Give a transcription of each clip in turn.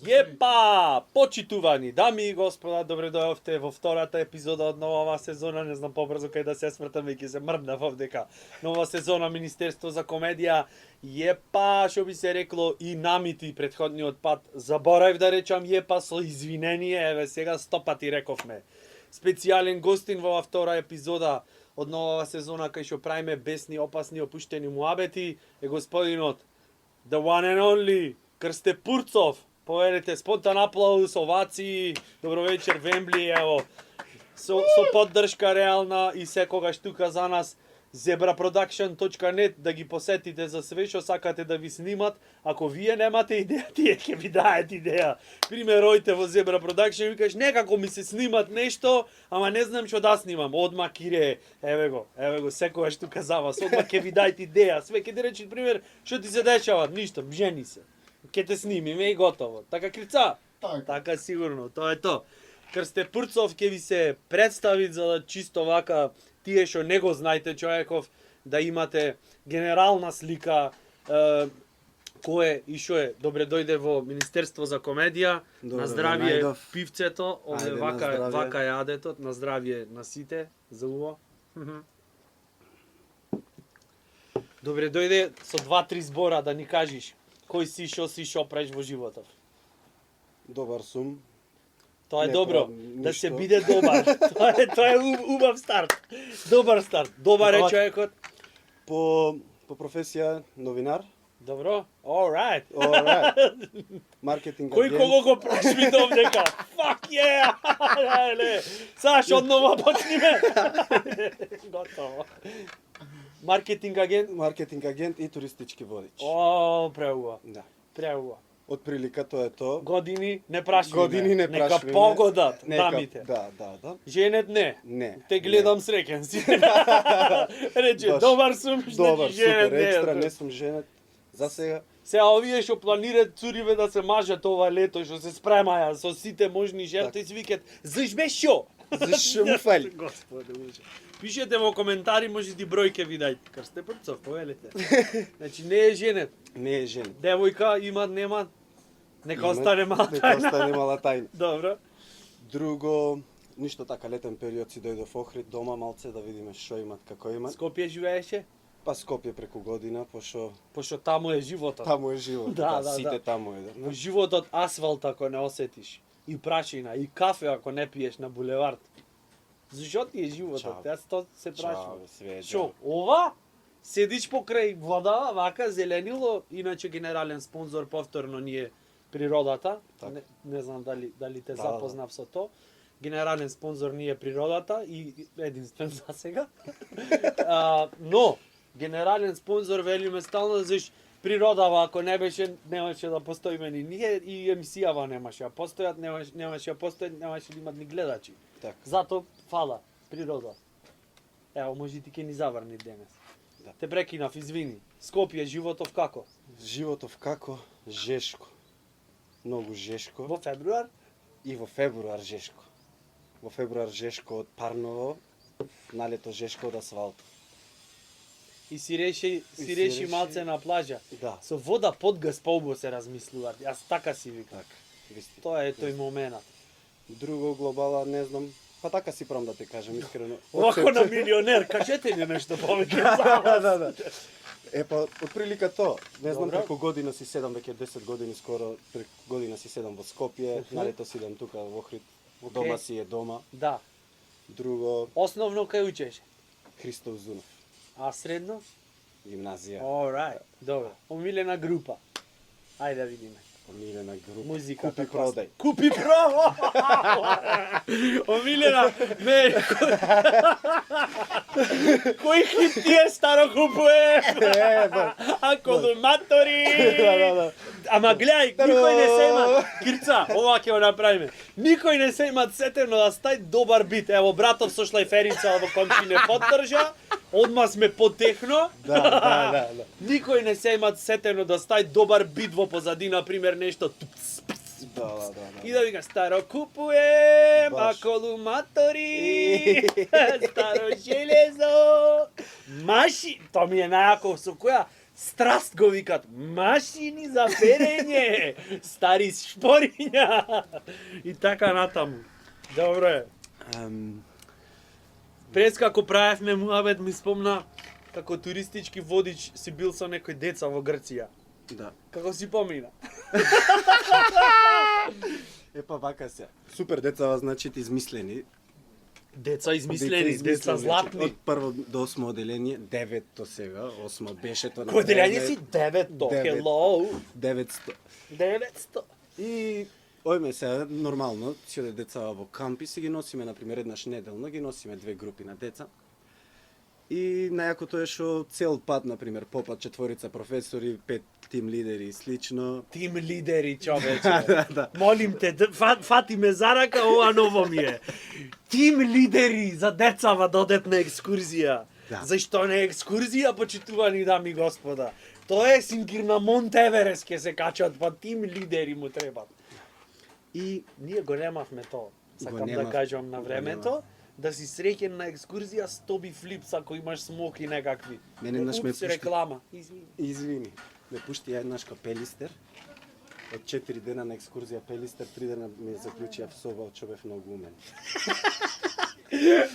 Епа! Почитувани дами и господа, добре дојавте во втората епизода од нова сезона. Не знам побрзо кај да се свртам, веќе се мрднав овдека. Нова сезона Министерство за комедија. Епа, што би се рекло и намити претходниот пат. Заборав да речам епа со извинение, еве сега 100 пати рековме. Специјален гостин во втора епизода од нова сезона кај што правиме бесни, опасни, опуштени муабети е господинот the one and only Крсте Пурцов. Поверите, спонтан аплауз, овации, добро вечер Вембли, ево. Со поддршка реална и секогаш тука за нас zebraproduction.net, да ги посетите за све што сакате да ви снимат. Ако вие немате идеја, тие ќе ви даат идеја. Пример, ојте во Zebra Production и викаш некако ми се снимат нешто, ама не знам што да снимам. Одма кире, еве го, секогаш тука за вас. Одма ќе ви дајте идеја. Све ќе ти речи пример што ти се дешава, ништо, жени се. Ке те снимиме и готово. Така Крица? Така сигурно, тоа е то. Крсте Пурцов ќе ви се представи за да чисто вака тие што не го знаете човеков, да имате генерална слика кој е и што е. Добре дојде во Министерство за комедија. Добре, на здравје најдов. пивцето, овде Ајде, вака е адетот, на здравје на сите, за уво. Добре дојде со 2-3 збора да ни кажеш кој си, што правиш во животот. Добар сум. Тоа е Не добро, правам да се ништо. биде добар. Тоа е убав старт. Добар старт. Добар е Ова- човекот. По професија новинар. Добро. All right. Alright. Маркетинг Кој агент. кого го прошви до овдека? Fuck yeah! Леле. Саш однова почниме. Готово. Маркетинг агент. Маркетинг агент и туристички водич. О, преуа. Да. Преуа. Од прилика тоа е то. Години не прашвиме. Години не Нека прашвиме. погодат Нека- дамите. Да. Женет не. Не. Те гледам среќен си. Рече, Баш. добар сум, Добар, значи женет супер, екстра, не. не сум женет. За сега. Сега овие што планираат цуриве да се мажат ова лето, што се спремаја со сите можни жертви, си викат, заш бе шо? Зашо му фали? Господи, Боже. Пишете во коментари, може ти бројке ви дајте. Крсте Пурцов, повелете. Значи не е женет. Не е женет. Девојка има, нема. Нека Има- остане мала Нека тајна. остане мала тајна. Добро. Друго, ништо така летен период си дојдов Охрид дома малце да видиме што имат, како имат. Скопје живееше? Па Скопје преку година, пошто Пошто таму е животот. таму е живот. Да, сите да. таму е. Во животот асфалт ако не осетиш, и прашина, и кафе ако не пиеш на булевард. Зашо ти е животот? Чао. Јас тоа се прашувам. Чао, све. Шо, ова? Седиш покрај вода, вака, зеленило, иначе генерален спонзор повторно ни е природата. Така. Не знам дали те Да, запознав со тоа. Генерален спонзор ни е природата и единствен за сега. Но, генерален спонзор велиме стално, заш природава, ако не беше, немаше да постоиме ни ние и емисијава немаше да постојат, немаше да постојат, немаше да имат ни гледачи. Така. Зато фала, природа. Ево, може ти ке ни заврни денес. Да. Те прекинав, извини. Скопје, животов како? Животов како? Жешко. Многу жешко. Во февруар? И во февруар жешко. Во февруар жешко од Парново, налето жешко од асфалт. И си реши реши. малце на плажа. Да. Со вода под газ полбо се размислуваат. Јас така си викам. Така. Висти. Тоа е тој моментот. Друго глобала не знам. Па така си прам да те кажам искрено. Овако на милионер, кажете ни нешто повеќе. Да. Па, од прилика тоа. Не знам, Добро. преку година си седам, веќе 10 години скоро, преку година си седам во Скопје, налето си идам тука во Охрид. Океј. Дома си е дома. Да. Друго, Основно кај учеше? Христов Зунов, А средно? гимназија. Alright. Добро. Омилена група. Ајде да видиме. Омилена група. Музика. Купи продај. Купи продај. Омилена. Не. Кој хит ти е старо купуе? Аколуматори. Да. Ама гледај, никој не се има. Кирца, ова ќе го направиме. Никој не се има сетено да стај добар бит. Ево братов со шлајферица во комши не поддржа. Одма сме потехно. Да. Никој не се има сетено да стај добар бит во позадина, пример нешто. Да. И да вика старо купуем, Баш. аколуматори, старо железо, маши, тоа ми е најако со која Страст го викат, машини за перење, стари шпориња. И така натаму. Добре. Пред како правевме муабет ми спомна како туристички водич си бил со некои деца во Грција. Да. Како си помина? Епа вака се. Супер деца, значи измислени. Деца измислени, деца златни. Од прво до 8 оделение, 9-то сега, 8 беше то. Кој делење си? 9-то, hello. 900. 900. И ојме се нормално, си оде деца во кампи, си ги носиме на пример еднаш неделно, ги носиме две групи на деца. И најакото е што цел пат на пример попат четворица професори, 5 тим лидери и слично. Тим лидери, човече. Да. Молим те, фати ме за рака, ова ново ми е. Тим лидери за децава да одат на екскурзија. Да. Зашто не екскурзија, почитувани дами и господа? Тоа е сингир на Монт Еверест ке се качат, па тим лидери му требат. И Ние го немавме тоа. Сакам да немав- кажам на го времето, немав. да си среќен на екскурзија 100 би флипс ако имаш смоки некакви. Мене еднаш ме Упс, пушти- реклама. Извини. извини, ме пушти еднаш ка Пелистер. Од 4 дена на екскурзија Пелистер, 3 дена ме заклучија в соба, од бев многу умен.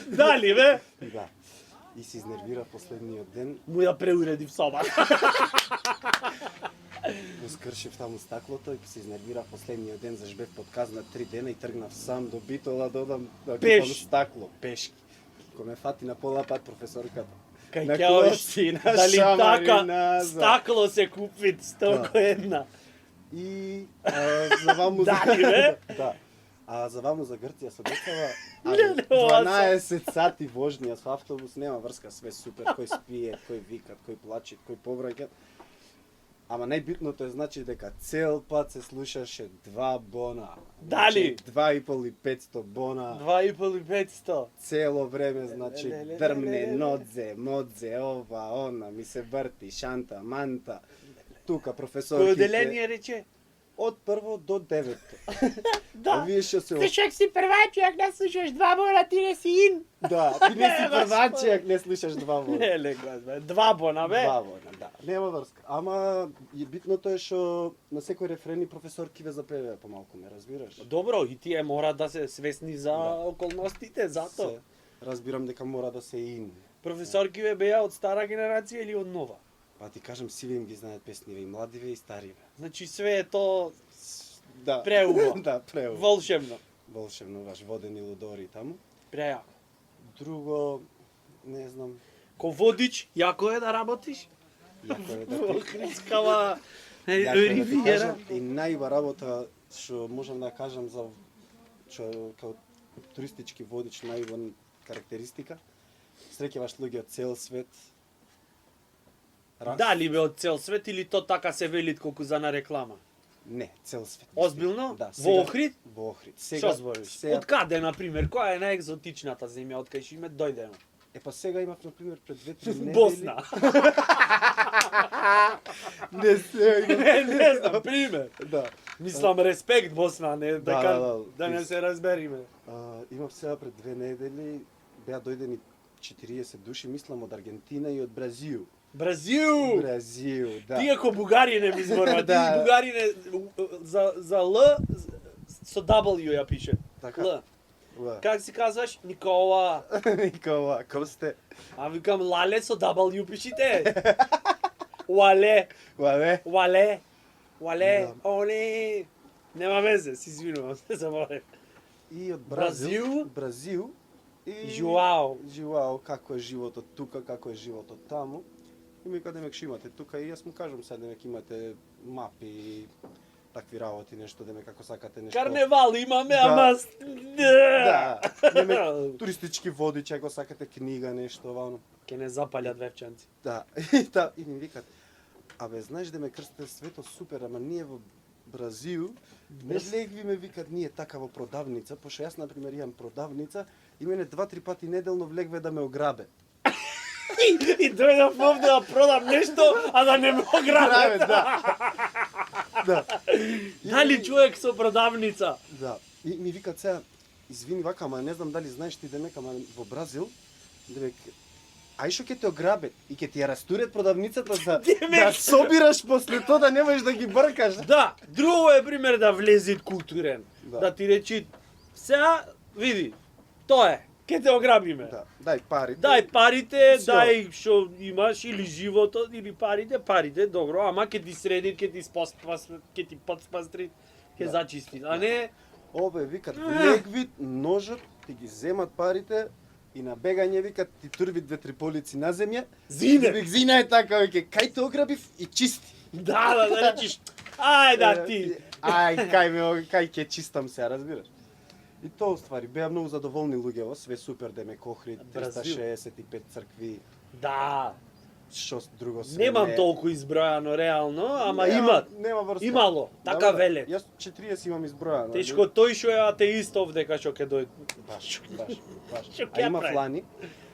Дали бе? Да. И се изнервира последниот ден, Му ја преуреди в соба. го скршив таму стаклото и се изнервира последниот ден, заш бев под казна 3 дена и тргнав сам до Битола да одам да Пеш. купам стакло, пешки. Ко ме фати на пола пат професорката. Кај На ќе коси, на дали шамари, така назад. стакло се купи 100 Да. една. И за ваму Дали, бе? Да. А за ваму за Грција со децава, Не, ова 12 сати вожња со автобус, нема врска, све супер, кој спие, кој викат, кој плаче, кој повраќа. Ама најбитното е значи дека цел пат се слушаше 2 бона. Дали? 2,5 и 500 бона. 2,5 и 500. Цело време, значи, Леле, дрмне, леле. нодзе, модзе, ова, она, ми се врти, шанта, манта. Тука Кој професорките. оделение рече? Од прво до 9. Да. А вие што се... Ти шек си првачи, ако не слушаш 2 бона, ти не си ин. Да, ти не си Не, првачи, ако не слушаш 2 бона. Леле, господе, 2 бона, бе. 2 бона, да. Нема врска. Ама битното е што на секој рефрени професорки ве запеваа помалку, ме разбираш? Добро, и тие мора да се свесни за Да. околностите, зато. Се, разбирам дека мора да се ин. Професорки ве беа од стара генерација или од нова? Па ти кажам, сиве им ги знаат песниве, и младиве и стариве. Значи све е то Да. Преубаво. Да, преубаво. волшебно. Волшебно, ваш водени лудори таму. Прејако. Друго, не знам, Ко водич, јако е да работиш? јако е да Во Хрискава Јако е да ти ривиера. кажам, и најба работа што можам да кажам за што као туристички водич најба карактеристика. Среќаваш луѓе од цел свет. Раз. Дали бе од цел свет или то така се велит колку за на реклама? Не, цел свет. Озбилно? Да. Во Охрид? Во Охрид. Што збориш? Сега, Од каде, на пример? Која е најекзотичната земја од кај што име дојдено? па сега имав на пример пред 2-3 недели. Босна. Не се имав. Не знам, пример. Да. Мислам респект Босна, не дека да. не се разбериме. Имав сега пред 2 недели, беа дојдени 40 души, мислам од Аргентина и од Бразил. Бразил! Бразил, да. Тие ко бугари не ми зборува, тие Да. бугари не за Л со W ја пише. Така. Л. Ла. Как си казваш? Никола. Никола, како сте? А викам Лале со W пишите. Уале, Лаве? уале, уале, Да. оле. Нема везе, се извинувам, се заборев. И од Бразил? Бразил. И Жуао. Жуао, како е животот тука, како е животот таму. И ми каде мек имате тука и јас му кажам сега демек имате мапи и такви работи, нешто демек како сакате нешто. Карневал имаме, Да. ама... Да. Демек туристички водич, ако сакате книга, нешто вано. Ке не запалят вевчанци. Да. И ми викат, абе, знаеш да ме крстите свето супер, ама ние во Бразил не легви ме викат ние така во продавница, пошто јас на пример имам продавница и мене 2-3 пати неделно влегве да ме ограбе. И дојдав овде да продам нешто, а да не ме ограбе. Да. Да. Дали човек со продавница? Да. И ми викат сега, извини вака, ама не знам дали знаеш ти демек, ама во Бразил, демек ај што ќе те ограбат и ќе ти ја растурет продавницата за Демек. да собираш после тоа да не можеш да ги бркаш. Да, друго е пример да влезит културен. Да. Да ти речи, сега, види, тоа е, ке те ограбиме. Да, дај парите. Дај парите, Всё. дај што имаш, или животот, или парите, добро, ама ке ти среди, ке ти ке ти подспастри, ке Да. зачисти, а не, Ове викат влегвит ножот, ти ги земат парите и на бегање викат ти турвит две-три полици на земја. Зине. Вик зина е така, веќе кај те ограбив и чисти. да речиш, ај да ти. Ај, кај ќе чистам се, разбираш? И тоа уствари, беа многу задоволни луѓето, све супер, демек Охрид, Бразил. 365 цркви, Да, што друго све. немам не. толку избројано реално, ама Нема- имат. Нема врска. Имало, така веле. Јас 40 имам избројано. Тешко тој што е атеист овдека што ќе дојде. Баш. Што А ќе има прави? флани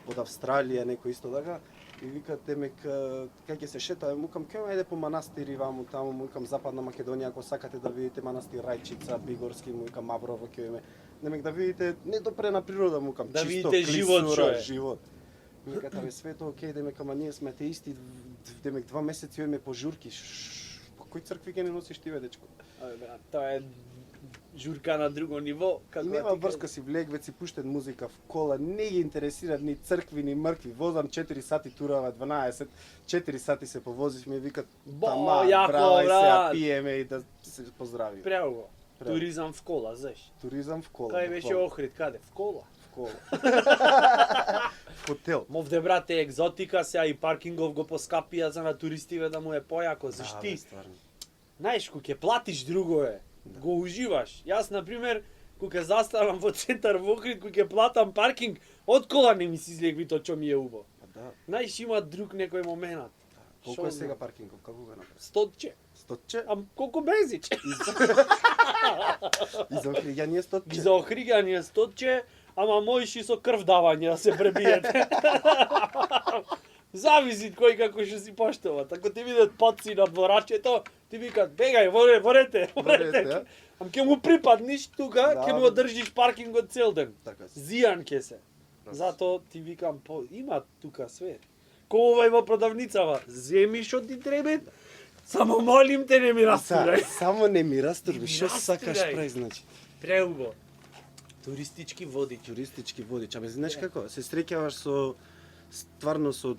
од Австралија некој исто така и викат демек кај ќе се шетаме, мукам ќе ајде по манастири ваму таму, мукам Западна Македонија ако сакате да видите манастир Рајчица, Бигорски, мукам Маврово ќе име. Демек да видите недопрена природа, мукам Да чисто видите живот што клисура, е. живот. Викат абе све тоа окей, демек ама ние сме атеисти, демек 2 месеци имаме пожурки. По кој цркви ќе не носиш ти бе дечко? Абе, брат, тоа е журка на друго ниво, И како нема да ти врска си влегве си пуштен музика в кола, не ги интересира ни цркви ни мркви. Возам 4 сати турава 12, 4 сати се повозивме и викат Бо, тама, јако, брава и сега брат. пиеме и да се поздравиме. Преуго. Преуго. Туризам в кола, знаеш. Туризам в кола. Кај беше буквално. Охрид, каде? В кола. В кола. В хотел. Мовде брате екзотика, сега и паркингов го поскапија за на туристиве да му е појако, Да, зашто бе, ти? стварно. Знаеш, кога ќе платиш друго е, го уживаш. Јас, например, кога ќе застанам во центар во Охрид, кога ќе платам паркинг, од кола не ми се излегви тоа што ми е убаво. Па да. Знаеш, има друг некој момент. Колку е сега паркингов? Како го направи? Стотче. Стотче? А колку бензич? И за Охриѓање Ги стотче. за охригање стотче, ама можеш и со крв давање да се пребиете. Зависи кој како што си поштоват. Ако ти видат паци на дворачето, ти викат бегај, ворете. Ворете, а? Ам ќе му припадниш тука, Да, ќе му бе. одржиш паркингот цел ден. Така си. Зијан ќе се. Зато ти викам, има тука све. Ковај во продавницава, земи што ти треба. Само молим те не ми растурај. Само не ми растурби, Не ми што сакаш растурај. прави значи. Преубо. Туристички водич. Туристички водич. Абе, знаеш како? Се среќаваш со стварно со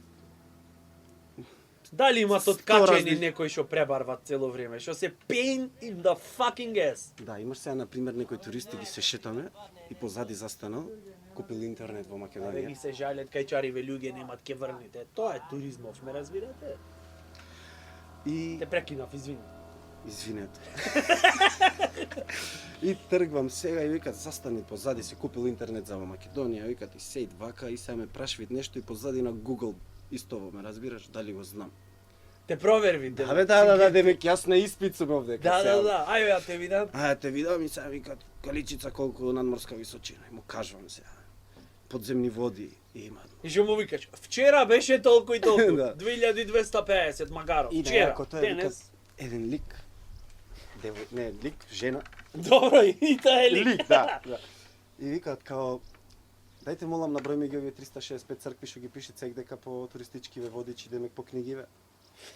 Дали имат 100 откачени разли- некои што пребарват цело време, што се pain in the fucking ass. Да, имаш сега на пример некои туристи ги се шетаме и позади застанал, купил интернет во Абе ги Македонија. се жалят кајчариве луѓе немат ке врните. Тоа е туризмов, ме разбирате? И Те прекинав, извини. извинете. И тргвам сега и викат застани позади си купил интернет за во Македонија, викат и сејд вака и сега ме прашвит нешто и позади на Google исто ме разбираш дали го знам. Те проверви. Да, демек јас на испит сум овдека. Да, сега. ајде ја те видам. А, те видам и сега викат Каличица колку надморска височина. И му кажувам сега. Подземни води има. И што му викаш, вчера беше толку и толку. Да. 2250 Магаров. И Вчера, најако тоа е викат денес. еден лик. Не, лик, жена. Добро, и тоа е лик. Лик, да. И викаат као дајте молам наброј ми ги овие 365 цркви што ги пише цек дека по туристичкиве водичи демек по книгиве.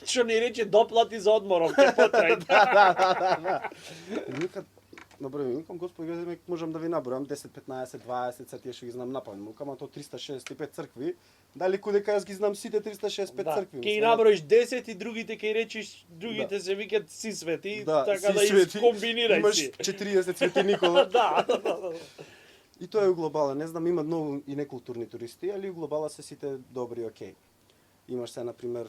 Што ни рече доплати за одморов, ке потрај. Да. И викат наброј ми, викам господи, демек можам да ви набројам 10, 15, 20, се тие што ги знам напамет. Мукам а то 365 цркви. Дали кодека јас ги знам сите 365 Да, цркви? ќе ги наброиш 10 и другите ќе речиш, другите Да. се викат си свети, Да, така да си свети. искомбинирај Имаш си. 40 свети Никола. Да. И тоа е у глобала, не знам, има многу и некултурни туристи, али у глобала се сите добри, окей. Имаш се, например,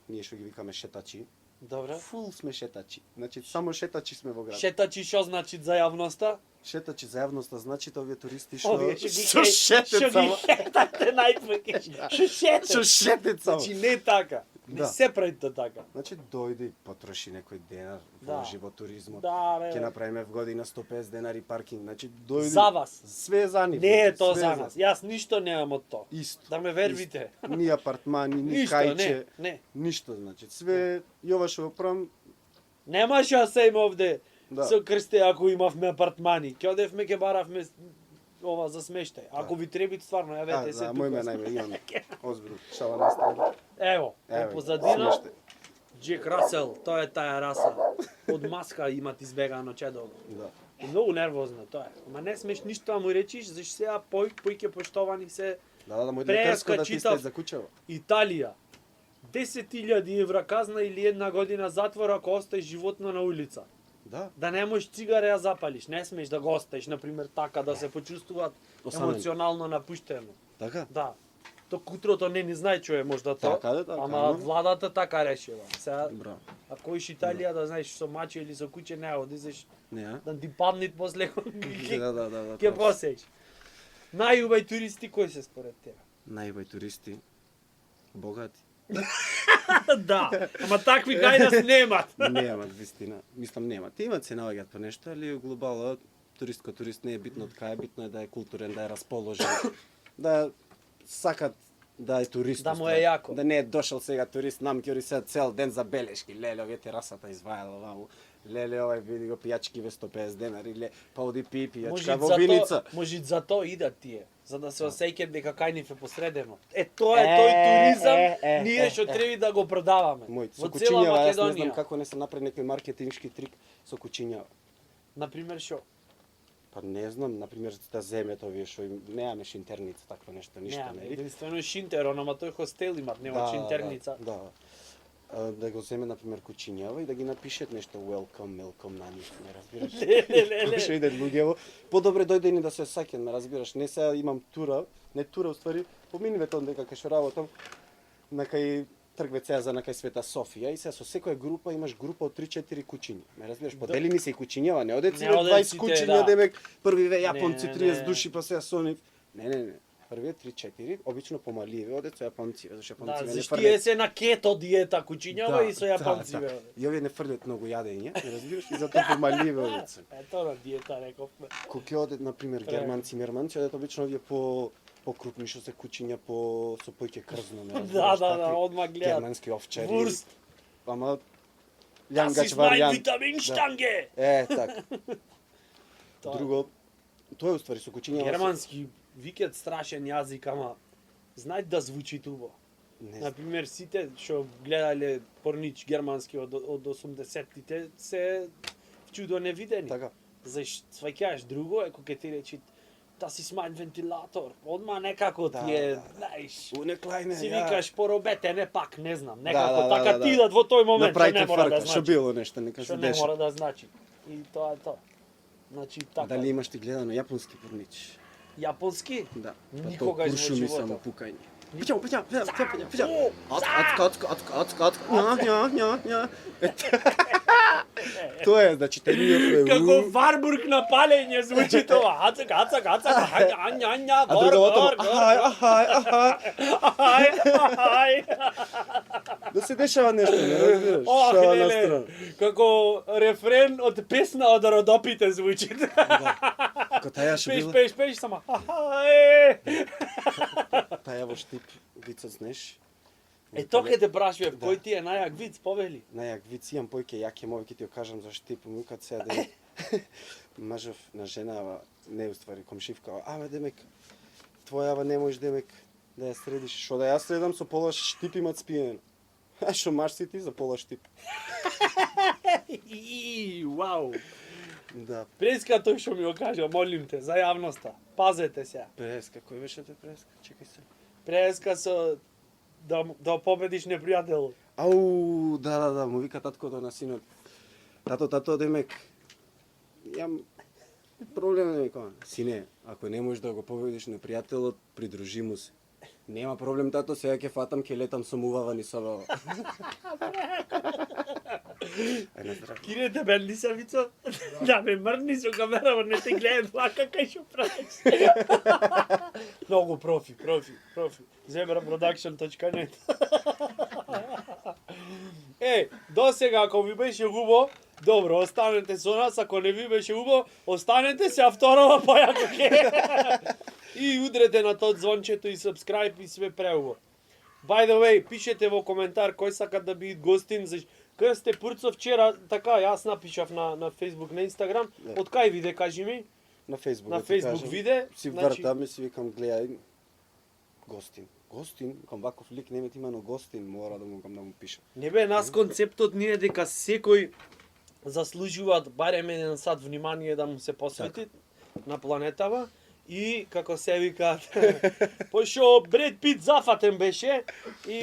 ние што ги викаме шетачи. Добре. Фул сме шетачи. Значи, само шетачи сме во град. Шетачи што значи за јавноста? Шетачи за јавноста, значи овие туристи што Овие што ги што шетат само. Што ги шетате најпоќе. Што шетат. Што шетат само. Значи не така. Не Да. се прави тоа така. Значи дојде и потроши некој денар, Да. вложи во туризмот. Да, бе. Ќе направиме в година 150 денари паркинг. Значи дојде За вас. Све за нив. Не е тоа све за нас. Јас ништо немам од тоа. Исто. Да ме вервите. Исто. Ни апартмани, ни Ништо, кајче, не. ништо, значи. Све и ова што го правам, Немаше да се има овде Да. со крсте ако имавме апартмани. Ќе одевме ќе баравме ова за смештай. Ако ви треби стварно, јавете се да, тука. мој ме најме имам. Озбилно, шала на страна. Ево, Ево, позадина смеште. Джек Расел, тоа е таа раса. Од маска имат избегано чедо. Да. И многу нервозно тоа е. Ама не смеш ништо да му речиш, зашто сега појќе поштовани се Да, мој Преска лекарско да ти читав. сте за кучево. Италија. 10.000 евра казна или 1 година затвор ако остаеш животно на улица. Да. Да не можеш цигаре ја запалиш, не смеш да го оставиш, например, така да се почувствуваат Осамен. емоционално напуштено. Така? Да. Ток утрото не ни знае човек можда тоа. Така да, така, ама ама- владата така решила. Сега Браво. ако иш Италија да знаеш со маче или со куче не одиш Не, а? да ти паднет после Да. ќе посееш. Најубај туристи кои се според тебе? Најбај туристи. Богати. Да, ама такви кај нас немат. Немат вистина. Мислам немат. Имат се наоѓаат по нешто, али глобала турист не е битно од кај, битно е да е културен, да е расположен, да сакат да е турист. Да му уствари. е јако. Да не е дошол сега турист, нам ќе се цел ден за белешки. Леле, овие терасата извајала ваму. Леле, овај види го пијачки ве 150 денари, ле, па оди пи пијачка во виница. Може за то идат тие, за да се осеќаат дека кај нив е посредено. Тоа е тој туризам, ние што треба да го продаваме. Мој, со Во цела кучињава, јас не знам Македонија. како не се направи некој маркетиншки трик со кучињава. Например што? Па не знам, например, да земете овие што им немаме шинтерница, такво нешто, ништо, Не, нели? единствено Шинтерон, ама тој хостел имат, нема шинтерница. Да. Да го земе, например, кучињава и да ги напишет нешто welcome на нив, не разбираш? Леле. Што идат луѓево, подобре дојде ни да се саќам, ме разбираш? Не сега имам тура, не тура, уствари, поминиве тоа дека кај што работам, на кај трг за на кај Света Софија и сега со секоја група имаш група од 3-4 кучиња. Ме разбираш, поделени се и кучињава, не одет си Не ве одет 20 сите, кучиња, да. демек први ве јапонци Не, 30 не. души, па сега со нив. Не. Првиот 3-4, обично помаливе одет со јапонци, зашто Да, јапонци не зашто фрлат. тие се на кето диета кучињава и со јапонци бе. И овие не фрлат многу јадење, не разбираш, и затоа помаливе одет се. Ето на диета рековме. Кога ќе одет на пример Правилно. германци, мерманци, одет обично овие по крупни што се кучиња по со појќе крзно, не Да, разбираш. да, такви одма гледат. Германски овчари. Вурст. Ама Das љангач ist mein варијант. Vitaminstange. Така. Тоа е. Друго, тоа е уствари со кучињава. Германски викет страшен јазик, ама знај да звучи тубо. Не знам. Например, сите што гледале порнич германски од 80-тите се чудо невидени. Така. Зашто сваќаш друго е кога ќе ти речи das ist mein Ventilator. Одма некако Да, ти е, да. знаеш, У неклајне, си ја. викаш поробете, не пак, не знам, некако да, така да, ти да. идат во тој момент, што Направите не мора да фрка, што значи. било нешто, нека Што се не деша. мора да значи. И тоа е тоа. Значи така. Дали имаш ти гледано јапонски порнич? Јапонски? Да. Никогаш во Куршуми животот. само пукање. Пиќао. О, Ня. Тоа е, значи тениот е. Како Варбург на палење звучи тоа. Ацак, ања, А гор, другото, гор, ај. Да се дешава нешто, не разбираш. Ох, Шала на леле, страна. како рефрен од песна од Родопите звучи. Како таја што била, Пеш, сама. Ај. таја во штип вицот, знаеш. Е, тоа ке те прашував, кој ти е најак виц, повели? Најак виц имам појќе јаки мови ќе ти го кажам за штип, му викаат сега да мажов на женава, не уствари комшивка, аме демек твојава не можеш демек да ја средиш, што да ја средам со пола штип имат спиено. А што маш си ти за пола штип? Вау. Да, Преска тој што ми го кажа, молим те, за јавноста. Пазете се. преска, кој беше тој преска? Чекај се. Преска со да победиш непријател. Ау, да, му вика таткото на синот. Тато, демек, јам проблем не викам. Сине, ако не можеш да го победиш непријателот, придружи му се. Нема проблем, тато, сега ќе фатам, ќе летам со мувавани собава. Ај на здраве. Кире те бенди се вицо? Да ме мрни со камера, не те гледат вака кај што правиш. Многу профи. Zebra.production.net. До сега ако ви беше убаво, добро, останете со нас, ако не ви беше убаво, останете се, а вторава појако ке. И удрете на тоа звончето и subscribe и све преубаво. By the way, пишете во коментар кој сака да биде гостин, Крсте Пурцов вчера, така, јас напишав на Facebook, на Instagram, Да. од кај виде, кажи ми? На Фейсбук, на да ти Фейсбук кажам. виде, Си значи вртам и си викам, гледај, Гостин, кам ваков лик немет имено Гостин, мора да му пишам. не бе нас концептот ни е дека секој заслужува барем 1 сат внимание да му се посвети на планетава и како се викаат пошо Бред Пит зафатен беше и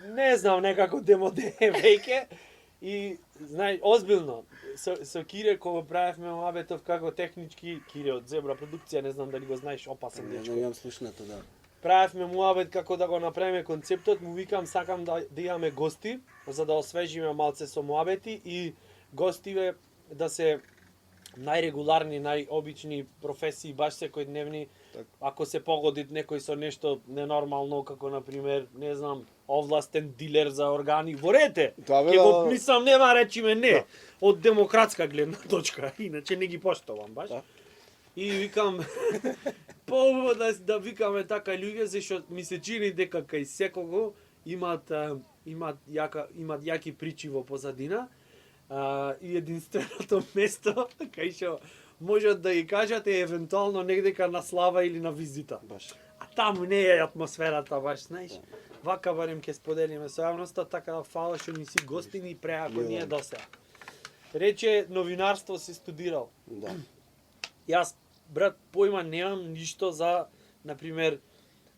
не знам некако демоде веќе и знај озбилно со Кире кога правевме муабетов како технички Кире од Зебра продукција, не знам дали го знаеш, опасен Не, дечко. не имам слушнато, да. Правевме муабет како да го направиме концептот, му викам сакам да имаме гости за да освежиме малце со муабети и гостиве да се најрегуларни, најобични професии, баш секојдневни. Так. Ако се погоди некој со нешто ненормално, како на пример, не знам, овластен дилер за органи, ворете. Да, бе, Ќе го да. мислам, нема речиме не. Да. Од демократска гледна точка, иначе не ги поштовам баш. Да. И викам поубаво да викаме така луѓе зашто ми се чини дека кај секого имаат јаки причи во позадина. И единственото место кај што можат да ги кажат е евентуално негдека на слава или на визита. Баш. А таму не е атмосферата баш, знаеш. Вака барем ќе споделиме со јавноста, така да фала што ни си гостини преако ние до сега. Рече новинарство си студирал. Да. Јас, брат, појма немам ништо за, например,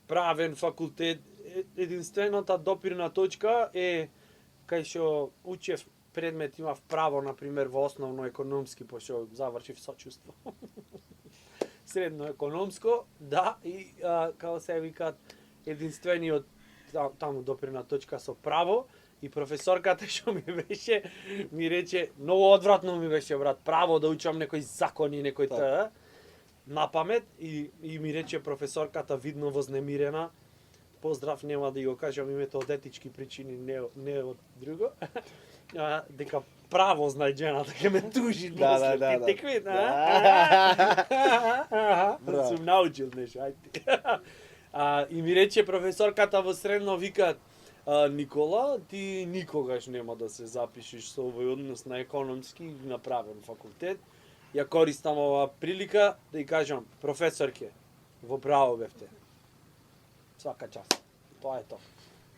правен факултет. Единствената допирна точка е кај што учев предмет имав право, например, во основно економски, пошто завршив сочувство. Средно економско, да, и како се викаат, единствениот таму допирна точка со право, и професорката што ми беше, ми рече, многу одвратно ми беше, брат, право да учам некои закони, некои таа, на памет, и ми рече професорката видно вознемирена, поздрав, нема да ја го кажам името од етички причини, не од друго, дека право знае жената ќе ме тужи после, да. текви, Браво. сум научил нешто, ајде. И ми рече професорката во средно, викаат, Никола, ти никогаш нема да се запишеш со овој однос на економски на правен факултет. Ја користам оваа прилика да ја кажам, професорке, во право бевте. Свака част. Тоа е тоа.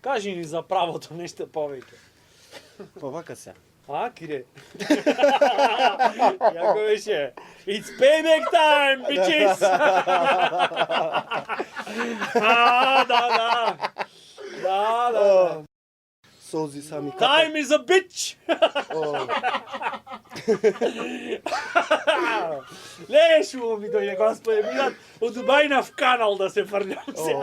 Кажи ни за правото нешто повеќе. Па вака се. Кире? Јако беше? It's payback time, bitches! Да. Солзи сами Time is a bitch! Лешо ми дојде, господи, милат, од Убајнав канал да се фрлям се.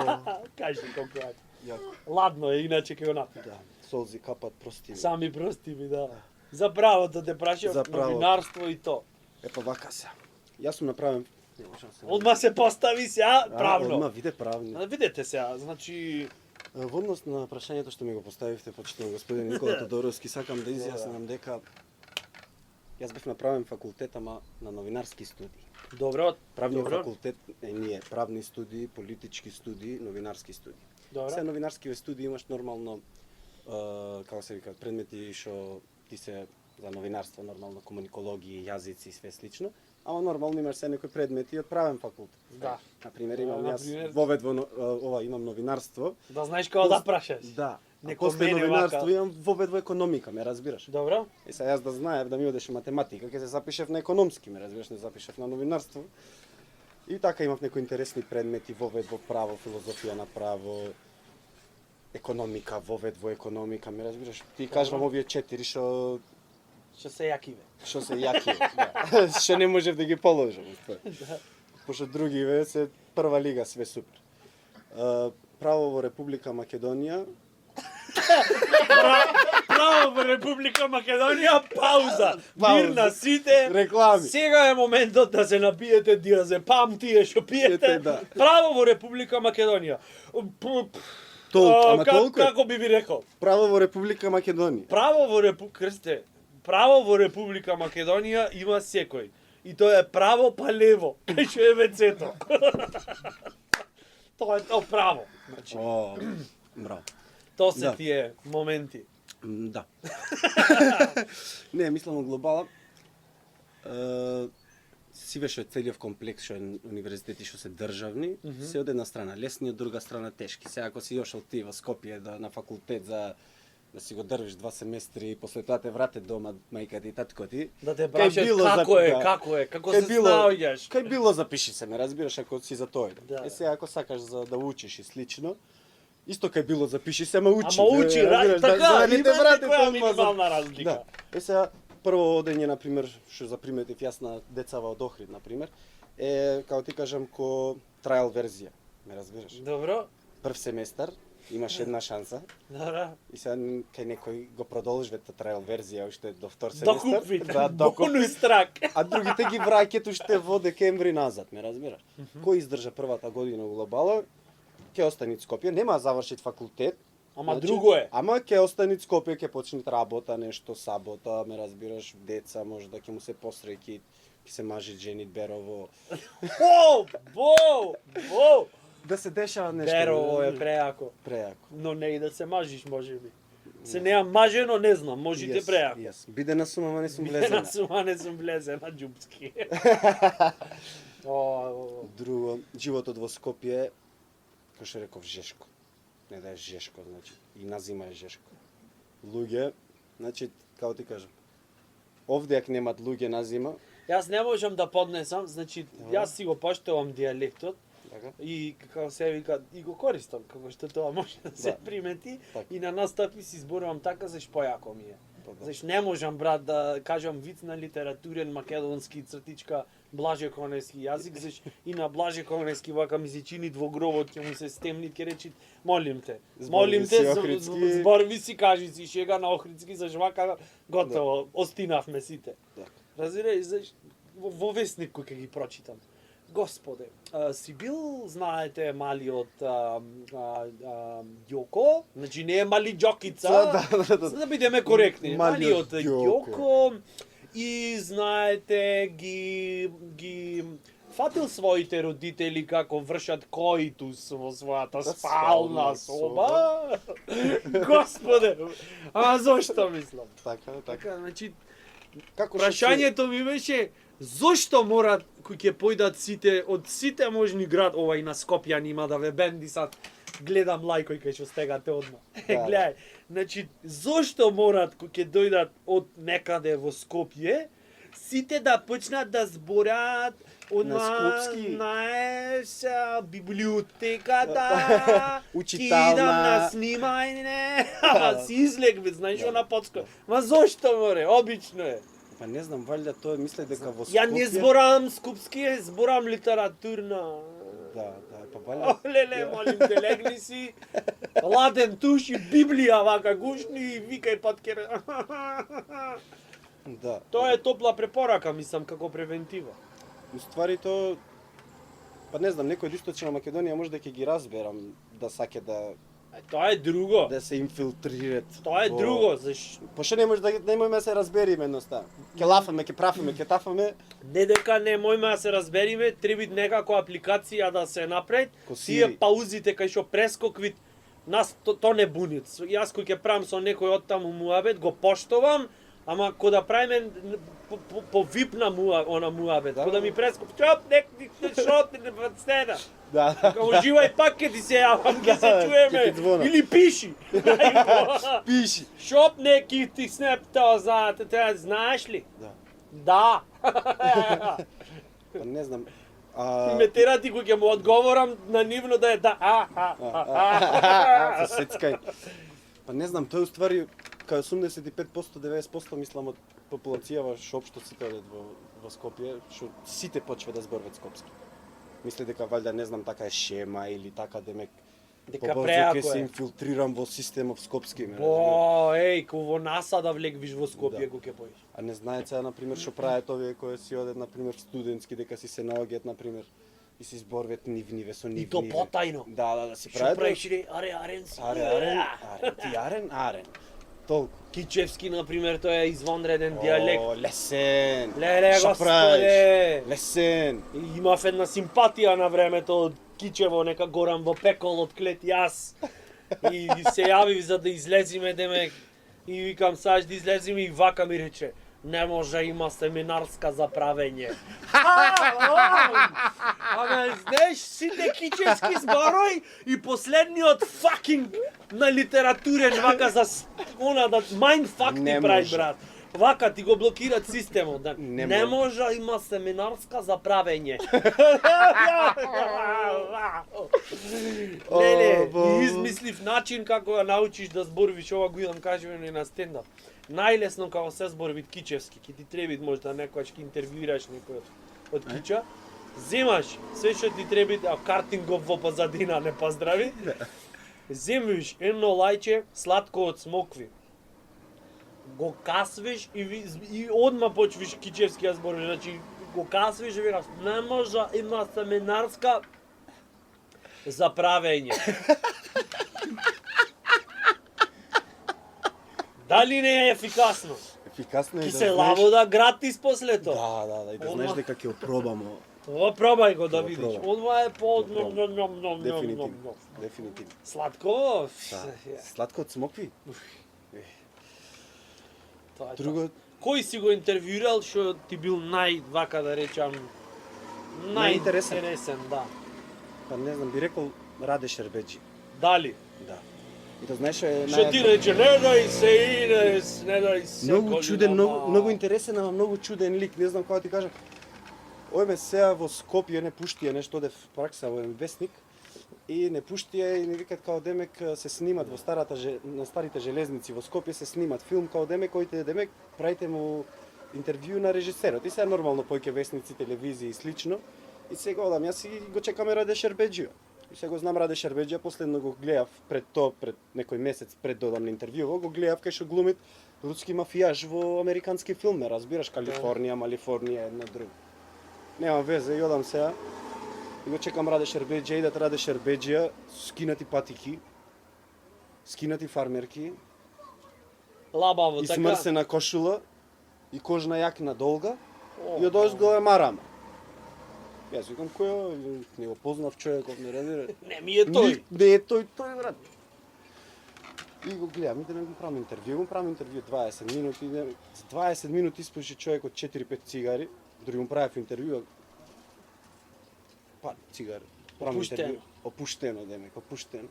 Кажи колку е. Јако. Ладно е, иначе ќе го напи. Да. Солзи капат, прости ми. Сами прости ми, да. За правото те прашав, За правото. новинарство и то. Епа вака се. Јас сум направен. Одма се постави се, правно. Одма виде правно. Видете сега, значи... Во однос на прашањето што ми го поставивте, почитувам господин Никола Тодоровски, сакам да изјаснам дека јас бев направен факултет, ама на новинарски студии. Добро, Правниот добро. факултет е правни студии, политички студии, новинарски студии. Добро. Се новинарски студии имаш нормално како се вика, предмети што ти се за новинарство, нормално комуникологија, јазици и све слично, ама нормално имаш се некои предмети од правен факултет. Да. Например, имам јас Например? вовед во ова имам новинарство. Да знаеш како да прашаш. Да. А Некој после мене новинарство вака. имам вовед во економика, ме разбираш? Добро? И сега јас да знаев да ми одеше математика, ќе се запишев на економски, ме разбираш, не запишев на новинарство. И така имав некои интересни предмети вовед во право, филозофија на право, економика, вовед во економика, ме разбираш? Ти кажувам овие 4 Што се јакиве. што се јаки, да. Што не можев да ги положам. Пошто другиве се прва лига, све супер. Право во Република Македонија. Право во Република Македонија, пауза. Пауза. Мир на сите. Реклами. Сега е моментот да се напиете диазепам, тие што пиете. Пиете, да. Право во Република Македонија. Ама толку е. Како би ви рекол? Право во Република Македонија. Право во Право во Република Македонија има секој. И тоа е право па лево, кај што е вецето. Тоа е тоа право. Значи, О, браво. тоа се Да. тие моменти. Да. Не, мислам во глобала. сиве што е целиот комплекс што е универзитети што се државни, се од една страна лесни, од друга страна тешки. Сега ако си јошол ти во Скопје на факултет за да си го дрвиш 2 семестри и после тоа те врате дома мајка ти и татко ти. Да те Кај прашат било како за- е, да. како Кај се било- снаоѓаш. Кај било запиши се, ме разбираш, ако си за тоа. Да. Е сега ако сакаш за да учиш и слично, исто кај било запиши се, ама учи. Ама учи, разбираш, така, за да не те има врате некоја дома. минимална разлика. Да. Е сега прво одење на пример што заприметив јас на децава од Охрид на пример е како ти кажам ко трајал верзија, ме разбираш. Добро, Прв семестар имаш една шанса добро. и сега кај некој го продолжи та трајал верзија уште до втор семестар. Докупви, Да, докупви. бонус трак. А другите ги враќаат уште во декември назад, ме разбираш? Кој издржа првата година во глобала, ќе остане Скопје, нема да заврши факултет. Ама друго е. Ама ќе остане Скопје, ќе почне работа, нешто сабота, ме разбираш, деца, може да ќе му се посреќи, ќе се мажи, жени, берово. Воу! Да се дешава нешто. Берово е преако. преако. Но не и да се мажиш, може би. Се неа мажено, не знам, можете преако. Yes. Биде на сума, ама не сум На влезена. сума не сум влезена, џупски. Друго, животот во Скопје, кој што реков, жешко. Не да е жешко, значи, и на зима е жешко. Луѓе, значи, како ти кажам, овде ако немат луѓе на зима, Јас не можам да поднесам, значи, јас си го поштувам дијалектот, така? и како се вика, и го користам, како што тоа може да се Да. примети, Така. и на настапи си зборувам така, заш појако ми е. Па да. Заш не можам, брат, да кажам виц на литературен македонски цртичка Блаже Конески јазик, заш и на Блаже Конески вака ми се чини двогровот, ќе му се стемни, ќе речи, молим те, Зборви си охридски. зборви си, кажи си шега на охридски, заш вака готово, остинавме сите. Така. Разбираш, заш во весник кој ќе ги прочитам. Господе, си бил, знаете, малиот Јоко, значи не е мали Џокица, Да. за да бидеме коректни, Малиот малиот Ѓоко. Јоко, и знаете, ги фатил своите родители како вршат коитус во својата спална соба. Господе, ама зошто мислам? Така, така. Така, значи, Како што прашањето ми беше зошто мора кој ќе појдат сите од сите можни град овај на Скопје нима да ве бенди сад гледам лајкој кај што стегате одма. Да. Гледај, значи зошто морат кој ќе дојдат од некаде во Скопје сите да почнат да зборат На скопски. знаеш, библиотеката, Учитална. идам на снимање, ама си излегме, знаеш, Да. на подско. Ма зошто море, обично е. Па не знам, валјда тоа мисле дека во Скопје. Ја не зборам скупски, зборам литературна. Да, па валјда. Леле, молим те, легни си, ладен туш и Библија вака гушни и викај паткер. Да. Тоа е топла препорака, мислам, како превентива. Уствари тоа, па не знам, некој од Источна Македонија може да ќе ги разберам да саке да Тоа е друго. се инфилтрират. Тоа е во- друго, заш Па што не може да немојме да се разбериме едноставно. Ќе лафаме, ќе прафаме, ќе тафаме. не дека не можеме да се разбериме, треба некако апликација да се направи. Ко Тие Сири. паузите кај што прескоквит нас то не бунит. Јас кој ќе правам со некој од таму муабет го поштовам, ама кога да правиме по вип на муабет, Да. кога да ми прескоп, чоп, не шот, не стена. Да. Као уживај пак ќе ти се јавам, ќе се Да, ќе чуеме. ти звонам. Или пиши. Пиши. Шоп неки ти снептao, знаете, те знаеш ли? Да. Да. Па не знам. И ме терати кој ќе му одговорам на нивно да е да. Посецкај. Па не знам, тој уствари кај 85% 90% мислам од популацијава што општо сите одат во Скопје, што сите почва да зборуваат скопски. Мисле дека валјда не знам така е шема или така демек Дека побрзо преако ќе се е. инфилтрирам во системов скопски, ме разбираш. Бо, еј, ко во НАСА да влегвиш во Скопје Да. кој ќе поиш. А не знаете сега на пример што прават овие кои си одат на пример студентски дека си се наоѓаат на пример и си зборуваат нивниве со нивниве. И то потајно. Да, си Што прават. правиш ре? Арен си. Арен, ти арен. Толку. Кичевски, например, тоа е извонреден дијалект. О, лесен. Леле, Шо господе. правиш? Лесен. И имав една симпатија на времето од Кичево, нека горам во пекол од клет јас. И се јавив за да излезиме, демек. И викам, саш да излезиме и вака ми рече. Не може има семинарска за правење. Ама знаеш сите кичевски зборови и последниот факинг на литературен вака за она да майндфак ти Не прави може. брат. Вака ти го блокираат системот. Да. Не Не може. може има семинарска за правење. Леле, Боже. и измислив начин како да научиш да зборувиш ова го идам кажувам и на стендап. Најлесно како се зборувит кичевски, ки ти треба можда некојаш ки интервјуираш некој од кича. Земаш све што ти треба, а картингов во позадина не поздрави. Земиш едно лајче сладко од смокви. Го касвиш и одма почвиш кичевски да зборуваш, значи го касвиш и викаш не може има семинарска за правење. Дали не е ефикасно? Ефикасно е Ки да се знаеш... лаво да гратис после тоа. Да, и да знаеш Ома. дека ќе опробамо. Ова пробај го да Ова видиш. пробам. Ова е по Ова Дефинитивно. Дефинитивно. Сладко? Да. Сладко од смокви. Тоа е Друго, Кој си го интервјуирал што ти бил вака да речам Најинтересен? најинтересен, да. па не знам, би рекол Раде Шербеджи. Дали? Да. И да знаеш е Што ти рече, не дај се Инес, не дај се Многу чуден, Колина, многу интересен, ама многу чуден лик, не знам како да ти кажам. Ојме сега во Скопје не пуштија нешто одев пракса во еден вестник и не пуштија и ми викат као демек се снимат во на старите железници во Скопје се снимат филм као демек кој демек правите му интервју на режисерот. И сега нормално поќе вестници, телевизии и слично. И сега одам јас и го чекаме Раде Шербеджио. И сега го знам Раде Шербеджио, последно го гледав пред некој месец пред да одам на интервју, го гледав кај што глумит руски мафијаж во американски филм, ме разбираш, Калифорнија, Малифорнија, едно друго. Нема везе, и одам сега. И го чекам Раде Шербеджио, идат Раде Шербеджио, скинати патики, скинати фармерки, Лабаво, и така. смрсена кошула, и кожна јакна долга, О, и од озго е марама. Јас викам кој е, не го познав човекот, не разбира. Не ми е тој. Не е тој брат. И го гледам, и да не го правам интервју 20 минути, за 20 минути испуши човек од 4-5 цигари, други му правев интервју, па цигари, правам Опуштено. интервју, опуштено демек, опуштено.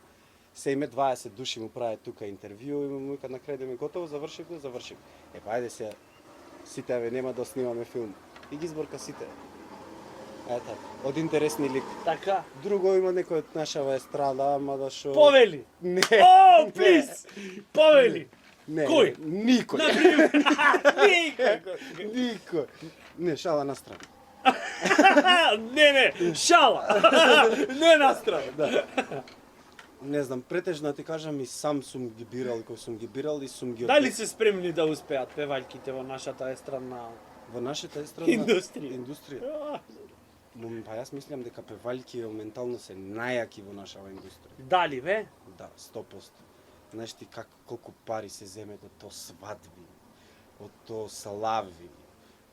Се име 20 души му прават тука интервју и му викат на крај да ме готово, завршив. Е, па ајде сега, сите аве нема да снимаме филм. И ги изборка сите. Ета, од интересни лик. Така. Друго има некој од нашава естрада, ама да шо... Повели. Не. О, плиз. Повели. Не. Кој? Никој. Никој. Не, шала на страна. Не, шала. Не настрана. Да. Не знам, претежно ти кажам и сам сум ги бирал кој сум ги бирал и сум ги... Дали се спремни да успеат певајките во нашата естрадна Во нашата естрада... Индустрија. Индустрија. Па јас мислам дека певалки ментално се најаки во нашава индустрија. Дали бе? Да, 100%. Знаеш ти колку пари се земет од тоа свадби, од тоа слави.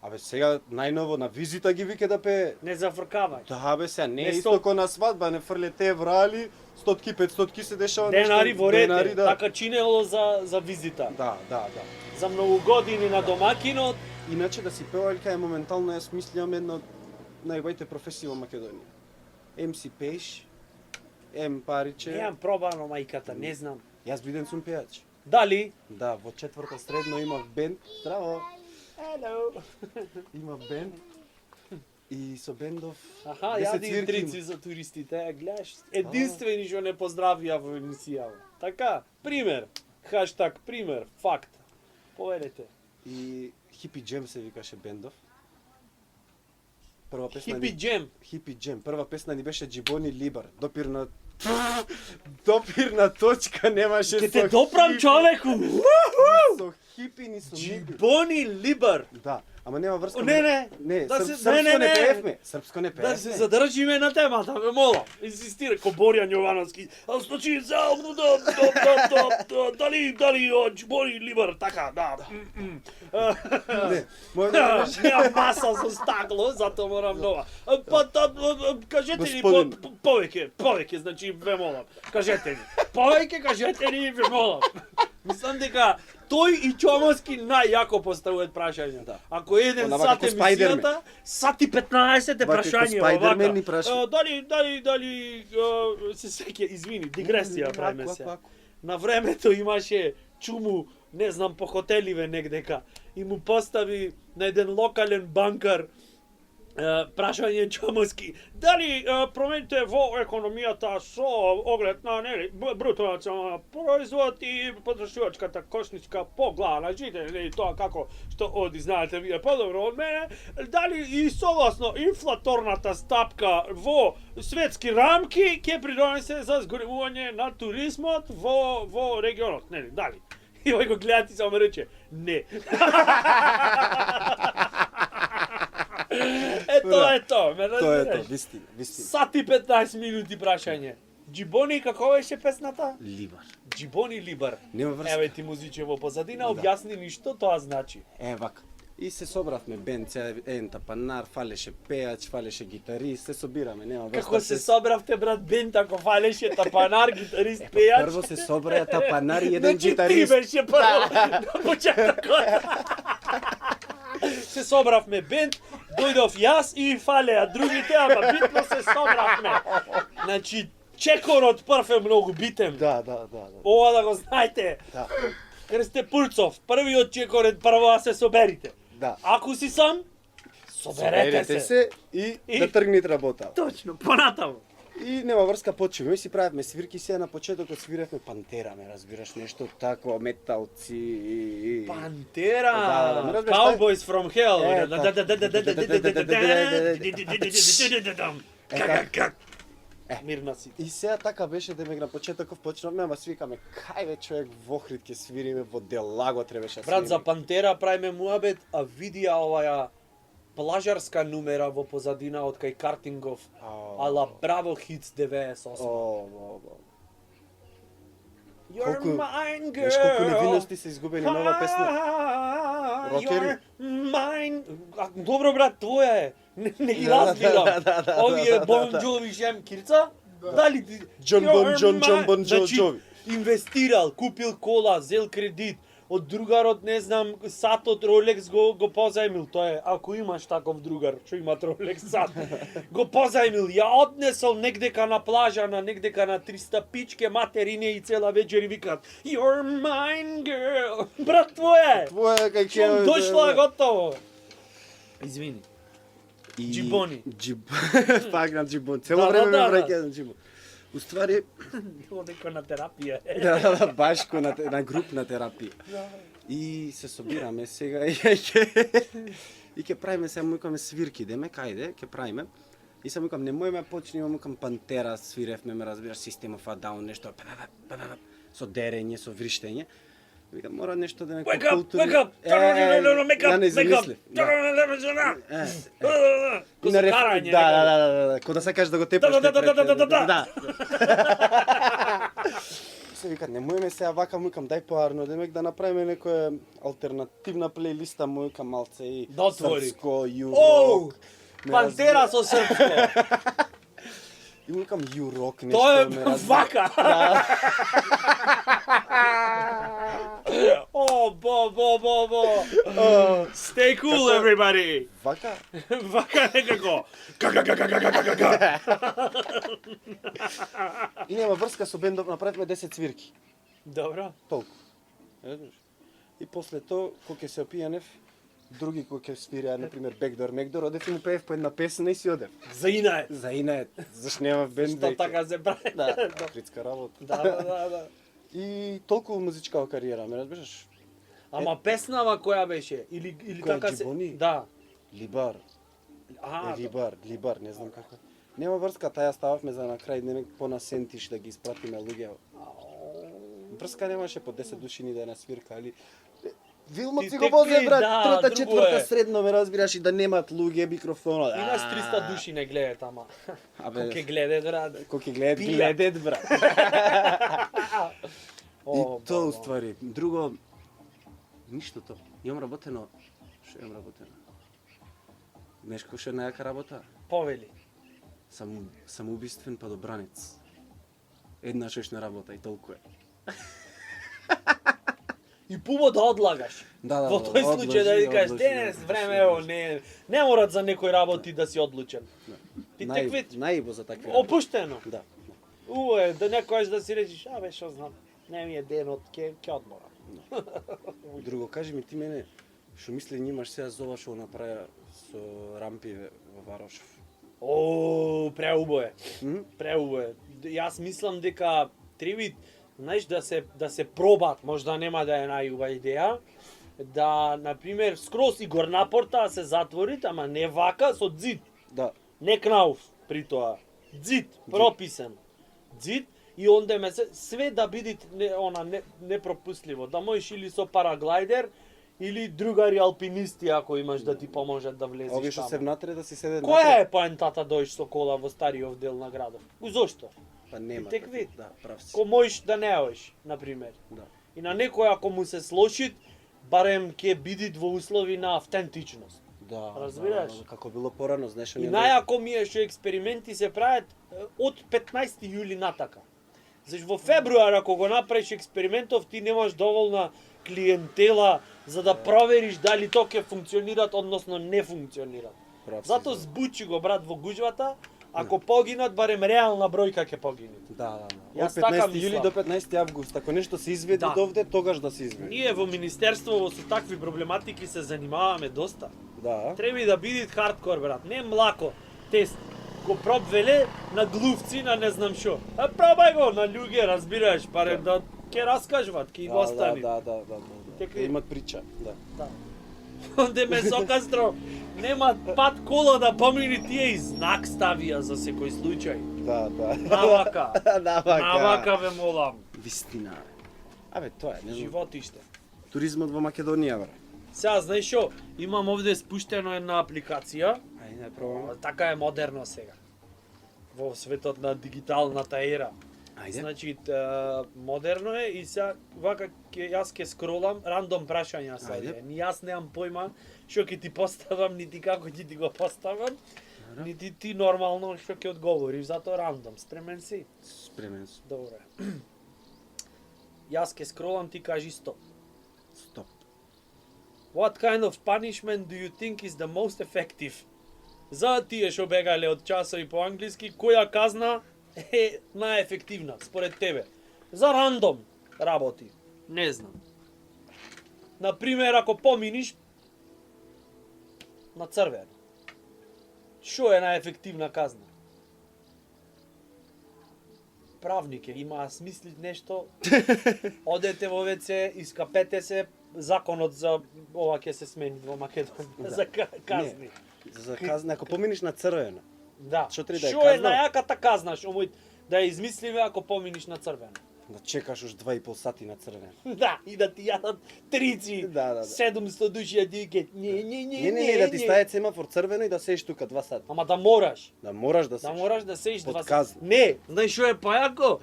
Абе сега најново на визита ги вике да пее. Не зафркавај. Да бе сега, не Не е исто ко на свадба, не фрлете еврали, 100-ки, 500-ки се дешава Денари во рете, Денари, да. така чинело за визита. Да. За многу години на домакинот. Иначе да си певалка е моментално, јас мислам една од најубавите професии во Македонија. Ем си пееш, ем париче. Немам пробано мајката, не знам. Јас биден сум пејач. Дали? Да, во четврта средно имав бенд. Здраво. Hello. Имав бенд. И со бендов Аха, да се јади цвирким. трици за туристите, гледаш. Единствени што не поздравија во емисијава. Така, пример. Хаштаг пример, факт. Поверете. И Хипи Джем се викаше бендов. Прва песна Хипи Джем. Хипи Джем. Прва песна ни беше Джибони Либар. Допирна точка немаше Ке те допрам хипи. човеку. Со хипи ни со ниби. Джибони Либар. Да, ама нема врска. Не. Не, Да се- српско не. не пеевме. Српско не Да пеевме. се задржиме на темата, ме молам. Инсистира ко Борјан Јовановски. А значи дали Джибони Либар, така, да. Не, може да беше. Немам маса за стакло, затоа морам нова. Кажете ни Господин. повеќе, значи ве молам. Кажете ни. Кажете ни, ве молам. Мислам дека тој и Чомовски најјако поставуваат прашања. Да. Ако е еден Онава сат како Спајдермен. емисијата, сат и 15 Вака прашање како Спајдермен ни овака. праша. Дали се сеќа, извини, дигресија правиме Вако, се. вако. На времето имаше чуму, не знам, по хотеливе негдека и му постави на еден локален банкар прашање Чомовски, дали промените во економијата со оглед на нели бруто национален производ и потрошувачката кошничка по глава на жители и тоа како што оди знаете вие подобро од мене, дали и согласно инфлаторната стапка во светски рамки ќе придонесе за зголемување на туризмот во регионот, нели, дали? И овој го гледат и само рече, не. Тоа е тоа, ме Тоа е разбираш? тоа, вистина, вистина. Сат и 15 минути прашање. Джибони, како беше песната? Ливар. Джибони Либар. Нема врска. Еве ти музиче во позадина, Да. објасни ни што тоа значи. Вака. И се собравме бенд, еден тапанар, фалеше пејач, фалеше гитарист, се собираме, нема врска. Како се собравте, брат, бент, ако фалеше тапанар, гитарист, пејач? Прво се собраја тапанар и еден Значи гитарист. ти беше прво на почетокот. Се собравме бенд, дојдов јас и фалеа другите, ама битно се собравме. Значи, чекорот прв е многу битен. Да. Ова да го знаете. Да. Крсте Пурцов, првиот чекор е прво да се соберите. Да. Ако си сам, соберете се. и И- да тргнете работа. Точно, понатаму. И нема врска почнеме, ми си правевме свирки, сега на почетокот свиревме Пантера, ме разбираш, нешто такво, металци и... Пантера, Да, ме разбираш, Cowboys from Hell. Е, Мирна си. И сега така беше да ме на почетоков почнавме, ама свикаме, кај бе човек во Охрид ќе свириме, во Делаго требаше да Брат, за свириме. Пантера правиме муабет, а видија оваја плажарска numera во позадина од кај Картингов, ала Браво Hits 98. О. You're Колку- mine, girl. Знаеш колку невиности се изгубени на ова песна? Рокери? You're mine. Добро, брат, твоја е. Не ги Да, да, разбирам. да, Овие да, Бон да. Джови шем кирца? Дали ти... Джон You're Бон Джон, mine. Джон Бон Джон Значи, Джови. инвестирал, купил кола, зел кредит, од другарот, не знам, сатот Rolex го позајмил, тоа е, ако имаш таков другар, што има Rolex сат, го позајмил, ја однесол негдека на плажа, негдека на 300 пичке материне и цела вечер и викат You're mine, girl. Брат, твоја е. Твоја кај Шум дошла, готово. Извини. И- Джибони. Пак на Джибон. Цело Да, време да, ме да. враќа на Джибон. Уствари, Одеко на терапија. да, башко на групна терапија. И се собираме сега и ќе правиме сега, му викаме свирки, деме, кајде, ќе правиме. И се му викам, немојме почнеме, му викам Пантера, свиревме, ме разбираш, System of a Down, нешто, со дерење, со вриштење. Викам, мора нешто да некој Wake up, културни... wake up. Make ја up, не make up. замислив. Да. Ко И на реф... карање. Да, ко да сакаш да го тепаш. Да. Се вика, немојме сега вака, му викам, дај поарно, демек да направиме некоја алтернативна плейлиста, му викам малце и Да отвори. српско, Оу, јурок. Пантера со српско. И му викам јурок, нешто. Тоа ме е разбира. вака. О, бо. Stay cool, everybody. Вака? Вака некако. И нема врска со бендов, направивме 10 свирки. Добро. Толку. Разбираш? И после тоа, кога ќе се опијанев, други кои ќе свирија, например, Бекдор, Мекдор, одев и му пеев по една песна и си одев. Заина е. За инает, заш нема бенд Што веќе. така се прави. Да, фрицка работа. Да. И толку музичкава кариера, ме разбираш? Ама песнава која беше? Или Која, така се... Джибони? Да. Либар, Либар, не знам како. Нема врска, таја стававме за на крај денек понасентиш да ги испратиме луѓе. Врска немаше по 10 души ни да е на свирка, али Вилмот Ти си го текни, возе, брат, да, трета, друго четврта, е. средно, ме разбираш, и да немат луѓе микрофона. И нас 300 души не гледат, ама. Абе, Кој гледат, брат. кој ќе гледат, Пијат. гледат, брат. И О, тоа бо. уствари. Друго, ништо тоа. Имам работено, што имам работено? Знаеш кој што е најака работа? Повели. Самоубиствен падобранец. Една шешна работа и толку е. И пубо да одлагаш. Да, Во тој случај да ви кажеш, денес време ево не морат за некој работи да си одлучен. Ти теквит Наибо за такви. опуштено. Да. Уво е, да некојаш да си речеш, абе што знам, не ми е денот, ќе одморам. Друго, кажи ми ти мене, што мисли имаш сега за ова што го направи со рампи во Варошов? О, преубо е. Мм? Преубо е. Јас мислам дека треба, знаеш, да се пробат, можда нема да е најубава идеја, да, например, скроз и горнапорта се затворит, ама не вака, со ѕид. Да. Не кнауф при тоа. Ѕид, прописен. Ѕид и онде све да биде непропустливо. Да можеш или со параглайдер, или другари алпинисти ако имаш да ти поможат да влезеш Овие што се таму. внатре да си седе Која е поентата дојш со кола во стариот дел на градот? Зошто? Па нема. Тек вид. Да, прав си. Ко можеш да не одиш, например. Да. И на некој ако му се слошит, барем ќе бидит во услови на автентичност. Да. Разбираш? Да, како било порано, знаеш, И најако ми е што експерименти се прават од 15 јули натака. Зашто во февруар ако го направиш експериментов, ти немаш доволна клиентела за да провериш дали тоа ќе функционираат, односно не функционираат. Зато збучи го брат во гужвата, ако погинат, барем реална бројка ќе погине. Да. Јас Од така 15 јули мислам. до 15 август, ако нешто се изведе Да. довде, тогаш да се изведе. Ние во Министерство со такви проблематики се занимаваме доста. Да. Треба и да бидит хардкор, брат. Не млако тест. Го пробвеле на глувци, на не знам шо. А пробај го на луѓе, разбираш, парем да ќе раскажуват, ќе го остани. Да. Дека- Имат прича, да. Да. Онде ме сокастро, нема пат кола да помини тие и знак ставија за секој случај. Да. Навака. Навака. Навака ве молам. Вистина. Абе, тоа е, не знам. Животиште. Туризмот во Македонија, бре. Сега, знаеш шо, имам овде спуштено една апликација. Ајде, да пробаме. Така е модерно сега. Во светот на дигиталната ера. Ајде. Значи, модерно е и сега вака јас ќе скролам рандом прашања се. Ајде. Ни јас немам појма што ќе ти поставам, нити како ќе ти го поставам, нити ти нормално што ќе одговориш, затоа рандом. Спремен си? Спремен сум. Добре. Јас ќе скролам, ти кажи стоп. Стоп. What kind of punishment do you think is the most effective? За тие што бегале од часови по англиски, која казна е најефективна според тебе? За рандом работи. Не знам. Например, ако поминиш на црвено. Што е најефективна казна? Правник е, има смисли нешто. Одете во ВЦ, искапете се, законот за ова ќе се смени во Македонија Да. за казни. За казна, ако поминиш на црвено. Да. Што треба да е Што е казна? најаката казна што мој да ја измислиме ако поминиш на црвено? Да чекаш уж 2,5 сати на црвено. Да, и да ти јадат трици, Да. 700 души да ти викаат, не, Да ти стае семафор црвено и да седиш тука 2 сати. Ама да мораш. Да мораш да Да седиш. мораш да седиш Под 2 сати. казна. Не, знаеш што е појако?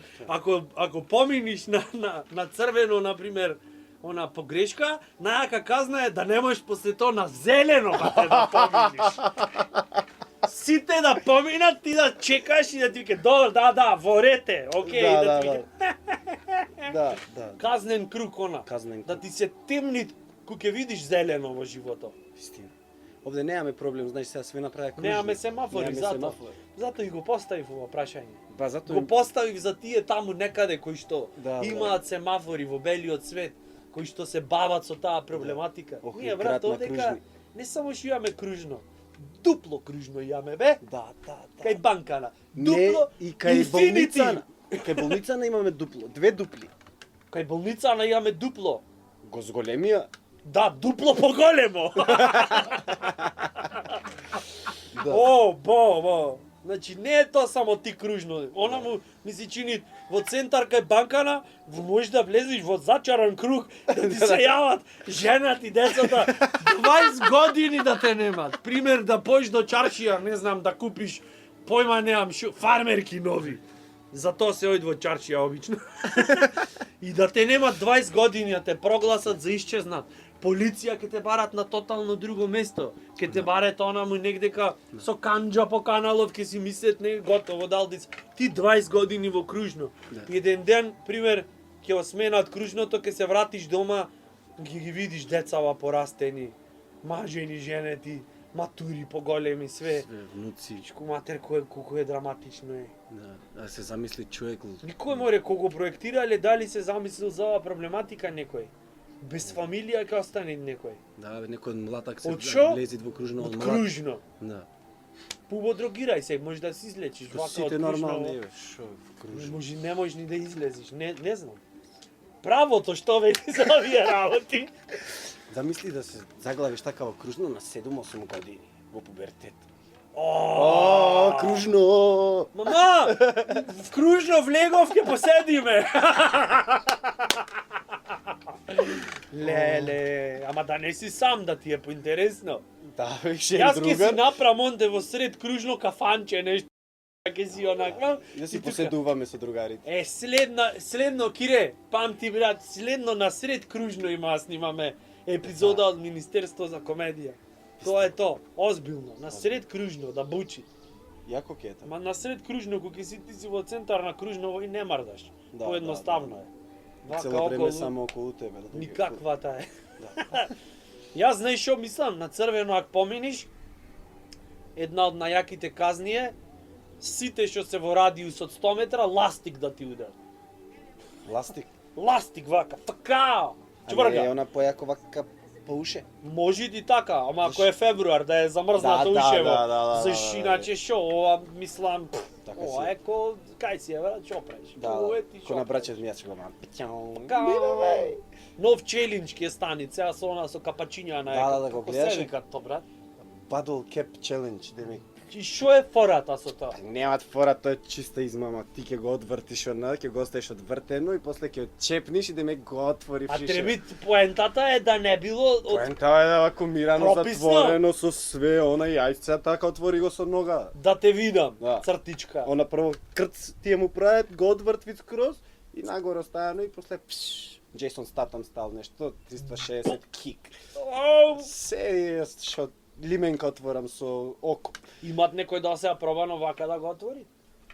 Ако поминиш на црвено, например, она погрешка, најака казна е да не можеш после тоа на зелено бате да поминиш. Сите да поминат, ти да чекаш и да ти викаат, добро, да, ворете, окей, да ти викаат. Да. Казнен круг она. Казнен Да круг. ти се темни кога ќе видиш зелено во животот. Вистина. Овде немаме проблем, знаеш, сега све направи кружно. Немаме семафори, Немаме затоа. семафори. Затоа и го поставив ова прашање. Па затоа Го поставив за тие таму некаде кои што Да, имаат семафори во белиот свет, кои што се бават со таа проблематика. Ох, Ние и брат, град на одека кружни. не само што имаме кружно, дупло кружно имаме, бе. Да. Кај банкана. Не, Дупло и кај инфинити. болницана. И кај болницана имаме дупло, 2 дупли. Кај болницана имаме дупло. Го зголемија. Да, дупло поголемо. Да. Бо. Значи не е тоа само ти кружно. Она му ми се чини во центар кај банкана, можеш да влезеш во зачаран круг, да ти се јават женат и децата 20 години да те немат. Пример да појдеш до чаршија, не знам, да купиш појма немам шо, фармерки нови. Затоа се оди во чаршија обично. И да те немат 20 години, да те прогласат за исчезнат. Полиција ќе те барат на тотално друго место. Ќе те барат онаму негдека со канџа по каналов, ќе си мислат не готово далдица. Ти 20 години во кружно. И еден ден, пример, ќе осменат кружното, ќе се вратиш дома ги видиш децава порастени, мажени, женети, матури поголеми, све. Све внуци. Чко матер, колко е драматично е. Да се замисли човек. Никој море кога го проектирале, дали се замислил за оваа проблематика некој? Без фамилија ќе остане некој. Да, бе, некој млатак се Од шо? влези двокружно Од млат. кружно. Да. Пубодрогирај се, може да се излечиш. Што Вака од сите кружно, нормални, бе, шо кружно. Може не можеш ни да излезеш, не знам. Правото што вели за овие работи. Замисли да се заглавиш така во кружно на 7-8 години во пубертет. О, кружно! Мама, в кружно влегов ќе поседиме. Леле, ама да не си сам, да ти е поинтересно. Да, више Јас ќе си другар. направам онде во сред кружно кафанче, нешто, ќе си онаква. Ја си И тука- поседуваме со другарите. Следно, Кире, памти брат, следно на сред кружно има снимаме епизода од Министерство за комедија. Тоа е то, озбилно, на сред кружно, да бучи. Јако ќе е тоа. Ма на сред кружно, кога си ти си во центар на кружно, и не мардаш. Да, Поедноставно да, е. Вака Цело време околу, само околу тебе. Да никаквата е. Да. Јас знаеш што мислам, на црвено ако поминиш, една од најаките казни е сите што се во радиус од 100 метра ластик да ти удари. Ластик. Ластик вака, така. А не е Чврга. она појако вака по уше. Може и така, ама ако е февруар да е замрзнато Да, ушево. да, Заш иначе шо, ова мислам, Така ова си. е ко кај си е, брат, што правиш? Да, Ова е ти ко шо на правиш? брачев ми јас го мам. Пичао. Така, нов челендж ќе стане, сега со она со капачиња на Да, го Како гледаше. се вика то, брат? Battle Cap Challenge, демек. И шо е фората со тоа? Немат фора, тоа е чиста измама. Ти ќе го одвртиш она, ќе го оставиш одвртено и после ќе отчепниш и демек го отвориш. А треба поентата е да не било од Поента е да вакуумирано, Прописно. затворено со све, она јајца, така отвори го со нога. да те видам, Да. цртичка. Она прво крц тие му прават, го одвртви скроз и нагоре оставено и после пш, Джейсон Статам стал нешто 360 кик. Ау! Се што лименка отворам со око. Имат некој да се пробано вака да го отвори?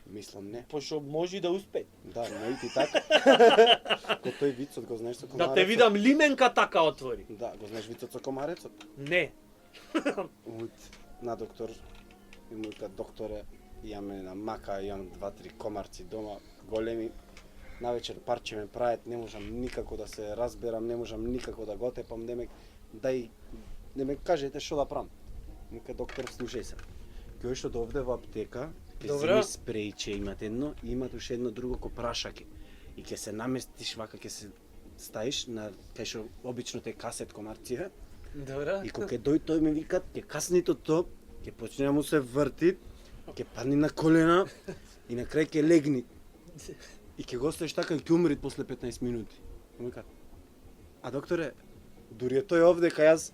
Мислам не. Пошто може и да успее. Да, но и ти така. Ко тој вицот го знаеш со комарецот. Да те видам лименка така отвори. Да, го знаеш вицот со комарецот. Не. Мојот на доктор и мојата докторе имаме на мака, имам 2-3 комарци дома, големи. Навечер парче ме прават, не можам никако да се разберам, не можам никако да го тепам, дај не ме кажете што да правам. Нека доктор слушај се. Кој што довде во аптека, ќе Добро. земи спрејче, имате едно и имате уште едно друго ко прашаке. И ќе се наместиш вака, ќе се стаиш на кај што обично те касет комарците. Добра. И кога ќе дојде тој ме викат, ќе касни тоа, ќе почне да му се врти, ќе падни на колена и на крај ќе легни. И ќе го оставиш така и ќе умри после 15 минути. Ме викат, а докторе, дури е тој овде кај јас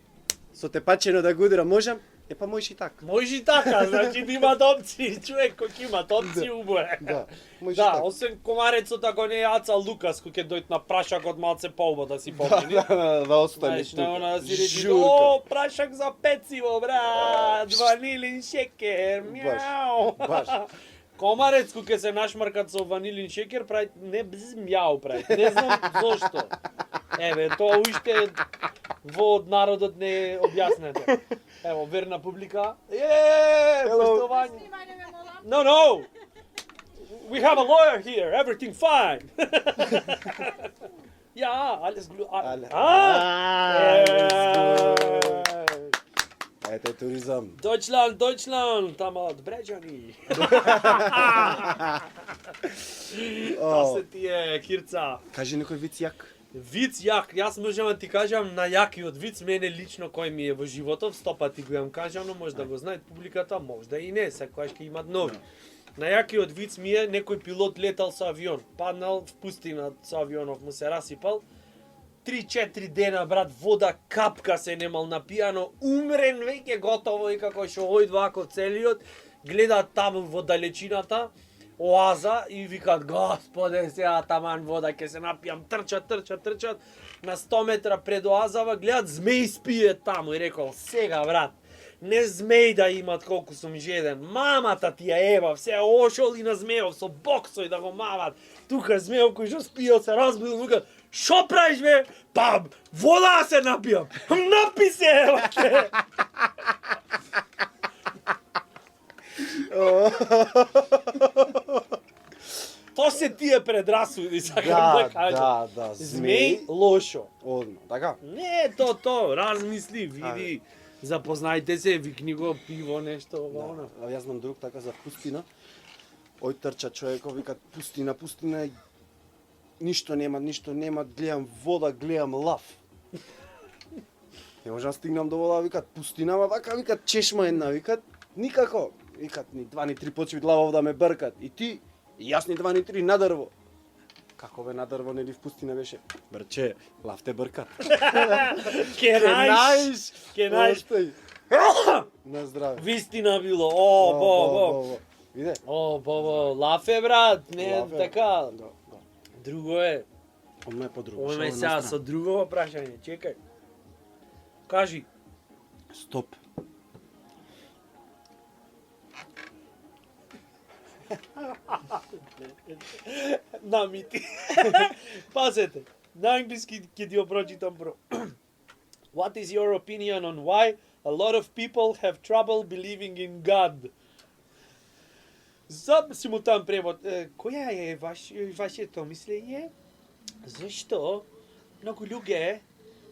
со тепачено да го удирам, можам? Е па можеш и така. Може и така, значи да имат опции, човек кој имат опции убое. Да, можеш Да, и така. освен комарецот ако не јаца Лукас кој ќе дојде на прашакот малце поубаво да си Да, помени. да остане Знаеш, на она да си речи, Журка. о, прашак за пециво, брат, ванилин шекер, мяу. баш. Комарец кој ќе се нашмаркат со ванилин шекер, прави не бз мяу прави. Не знам зошто. Еве, тоа уште во народот не е објаснето. Ево, верна публика. Поштовање. Снимање ме молам. No, no. We have a lawyer here. Everything fine. Ja, alles gut. Alles Ете туризам. Deutschland, Deutschland, тама од Бреџани. Та О, се тие, Кирца. кажи некој виц јак. Виц јак, јас можам да ти кажам на јакиот виц, мене лично кој ми е во животов, 100 пати го имам кажано, може да го знаат публиката, може да и не, секогаш ќе имат нови. На јакиот виц ми е некој пилот летал со авион, паднал в пустина со авионов, му се расипал. 3-4 дена, брат, вода капка се немал напијано, умрен веќе готово и како што ој вако целиот, гледаат таму во далечината, оаза и викат, господе, сега таман вода ќе се напијам, трчат, на 100 метра пред оазава, гледат змеј спие таму и рекол, сега брат, не змеј да имат колку сум жеден, мамата ти ја еба, се ошол и на змејов со боксој да го мават, тука змејов кој што спиел се разбил, викат, Шо правиш бе? Па, вода се напијам. Напи се, елате. То се тие предрасуди, сакам да кажам. да, Змеј лошо. Одма, така? Не, то, размисли, види. Запознајте се, викни го пиво, нешто, ова, она. А јас знам друг така за пустина. Ој трча човеков, викат пустина и ништо нема, гледам вода, гледам лав. Не можам стигнам до вода, викат пустина, ама вака, викат чешма една, викат никако. Викат ни 2 ни 3 почви лавов да ме бркат. И ти, и јас ни 2 ни 3 на дрво. Како бе на дрво, нели в пустина беше? Брче, лав те бркат. Ке најш. Остави. На здраве. Вистина било, бо. Иде. Бо, лав е, брат, не Лав е. така. Да. Друго е. Одма е подруго. Ова ме сега со друго прашање, чекај. Кажи. Стоп. Намити. Пазете. На англиски ќе ти го прочитам про. What is your opinion on why a lot of people have trouble believing in God? За симултан превод. Која е вашето мислење? Зашто многу луѓе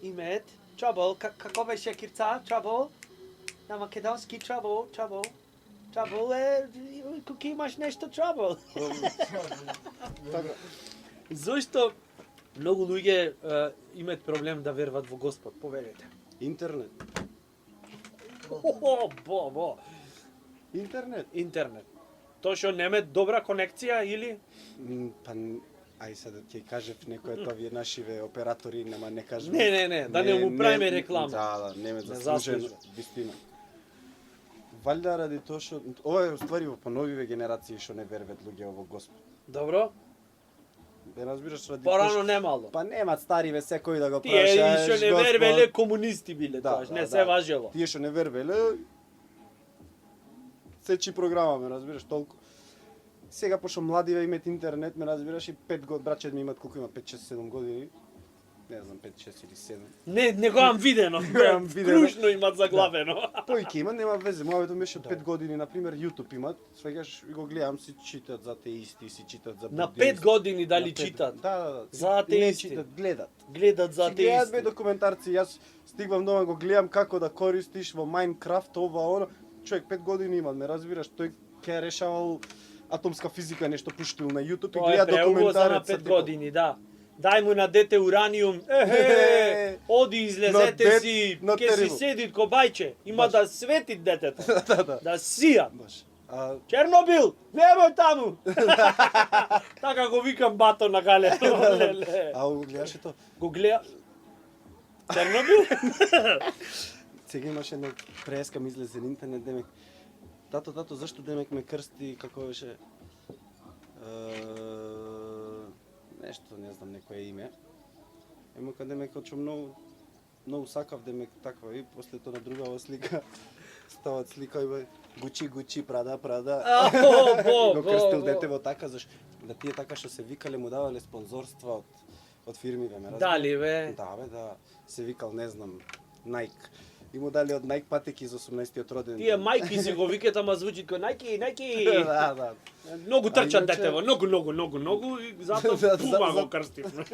имаат trouble, како беше кирца? Trouble? На македонски trouble. Trouble е кога имаш нешто trouble. Така. Зошто многу луѓе имаат проблем да верват во Господ, поверете. Интернет. Бо. Интернет. Тоа што немаат добра конекција или Па, ај сега ќе кажев некој тоа вие нашиве оператори, нема не кажем. Не, да не му правиме реклама. Да, не ме Не заслужено, заслужува. вистина. Валјда ради тоа што ова е уствари во поновиве генерации што не верват луѓе во Господ. Добро? Бе разбираш ради Порано тоа што- немало. Па немаат стариве секој да го Тие прашаеш. што не Господ. вервеле комунисти биле Да, тоаш, да, не да. се важело. Тие што не вервеле сечи програма, ме разбираш, толку. Сега пошто младиве имаат интернет, ме разбираш, и 5 години, брачет ми имаат колку имаат 5, 6, 7 години. Не знам, 5, 6 или 7. Не го ам видено. Гам видено. Крушно имат заглавено. Повеќе има, нема везе. Мојавето беше од 5 години, на пример, YouTube имаат. Свеќаш и го гледам, си читат за атеисти, си читат за На буддисти. 5 години На дали пет- читат? Да. За Не атеисти. читат, гледат. Гледат за Си гледат бе атеисти. документарци, јас стигвам дома го гледам како да користиш во Minecraft, ова, оно. Човек 5 години има, ме разбираш, тој ќе решавал атомска физика, нешто пуштил на YouTube и Тоа е гледа преуго за на документарец. 5 години, да. Дај му на дете ураниум. Оди излезете На си, на ке си терибо. седи кобајче. Има Баш. да свети детето. Да. Да сија. Баш. А Чернобил, немој таму. Така го викам бато на гале. го гледаше тоа. Го гледа. Чернобил? Сега имаше една преска ми излезе на интернет, демек. Тато, зашто демек ме крсти, како беше? Нешто, не знам, некое име. Ема каде демек очу многу сакав демек таква и после тоа на другава слика стават слика и бе Гучи, Прада. Го крстил детево така, да тие така што се викале му давале спонзорства од фирмиве, ме разбираш? Дали бе? Да, се викал, не знам, Nike. И му дали од Nike патеки за 18-тиот роден. Тие мајки си го викат, ама звучи како најки. Да. Многу трчат иначе- детево, многу и затоа За- пума за- го крстивме.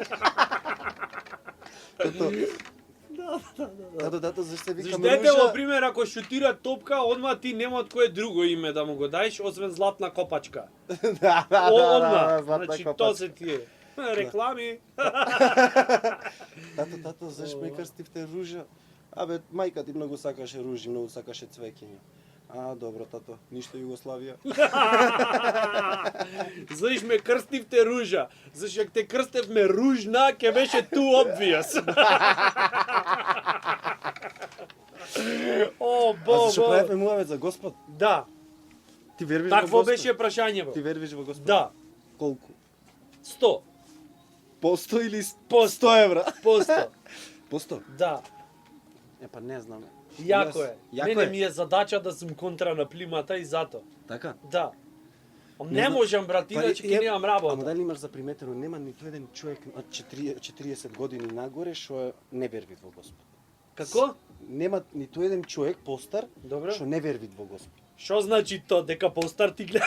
Тато, зашто се вика Зашто детево, Мружа? пример, ако шутира топка, одма ти нема од кое друго име да му го даеш, освен златна копачка. Да, Одма. златна Значи, копачка. то се тие. Реклами. Тато, зашто ме крстивте Ружа? Абе, мајка ти многу сакаше ружи, многу сакаше цвеќиња. А, добро, тато, ништо Југославија. Знаеш ме крстивте ружа. Зашто ако те крстевме ружна, ќе беше too obvious. О, А бо, зашто бо. правевме муавет за Господ? Да, Ти вервиш во такво Господ? беше прашањето. Ти вервиш во Господ? Да, Колку? 100. По 100 или По 100 евра? По 100. По 100? Да, Па не знам. јако е. Јако Мене е. ми е задача да сум контра на плимата и зато. Така? Да. Не можам, брат, иначе ќе немам Ама работа. дали имаш заприметено, нема ниту еден човек од 40 години нагоре што не верви во Господ. Како? Нема ниту еден човек постар Добро. што не верви во Господ. Што значи то, дека постар ти гледа?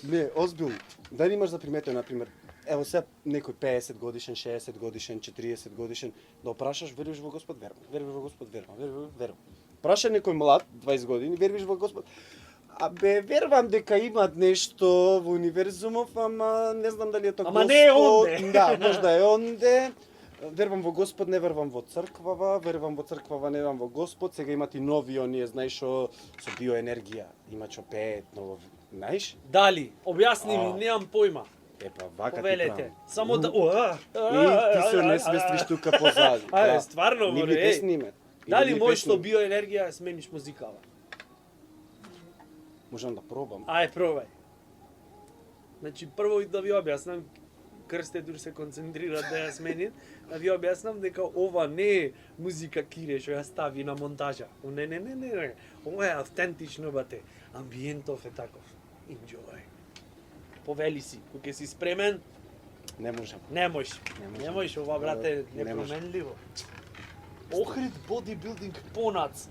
Не, озбилно. Дали имаш заприметено, например, ево сега некој 50 годишен, 60 годишен, 40 годишен, да опрашаш, веруваш во Господ, верувам. Веруваш во Господ, верувам. Верувам. Праша некој млад, 20 години, веруваш во Господ. Абе, верувам дека имат нешто во универзумов, ама не знам дали е тоа Ама Господ. не е онде. Да, можда е онде. Верувам во Господ, не верувам во црквава, верувам во црквава, не верувам во Господ. Сега имат и нови оние, знаеш, шо со биоенергија, има што пеет, ново, знаеш? Дали? Објасни А. ми, немам појма. Епа, вака ти Повелете. правам. Само да... И ти се не свествиш тука позади. Ајде, стварно, Нивни море, песни еј. имат. И Дали нивни можеш песни. со биоенергија да смениш музикава? Можам да пробам. Ај, пробај. Значи, прво да ви објаснам, Крсте дури се концентрира да ја смени, да ви објаснам дека ова не е музика Кире што ја стави на монтажа. Не. Ова е автентично, бате. Амбиентов е таков. Enjoy. Повели си, кога си спремен, Не можам. не можеш. можам. Не можеш, ова, брате, Не непроменливо. Охрид бодибилдинг понац.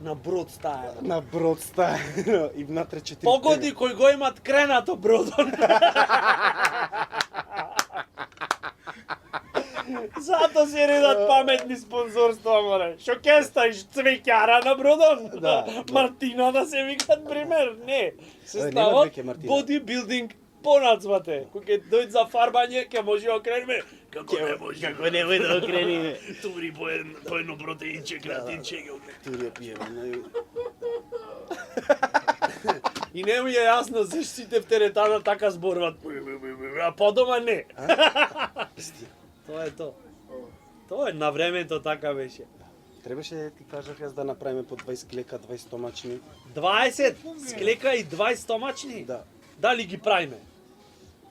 На брод стаја. На брод стаја и внатре 4. Погоди кој го имат кренато бродон. Зато се редат паметни спонзорства, море. Шо ке стаиш цвеќара на бродон? Да. Мартина да се викат пример, не. Се Нема стават веќе Мартина. бодибилдинг понацвате. Кој ќе дојде за фарбање, ќе може да окренеме. Како не може? Како не може да окрениме? Тури по едно протеинче, креатинче ќе окренеме. Тури ја пиеме. И не ми е јасно зашто сите в теретана така зборуват. А подома не. Тоа е то. Тоа е на времето така беше. Требаше ти кажав јас да направиме по 20 клека, 20 стомачни. 20 склека и 20 стомачни. Да. Дали ги правиме?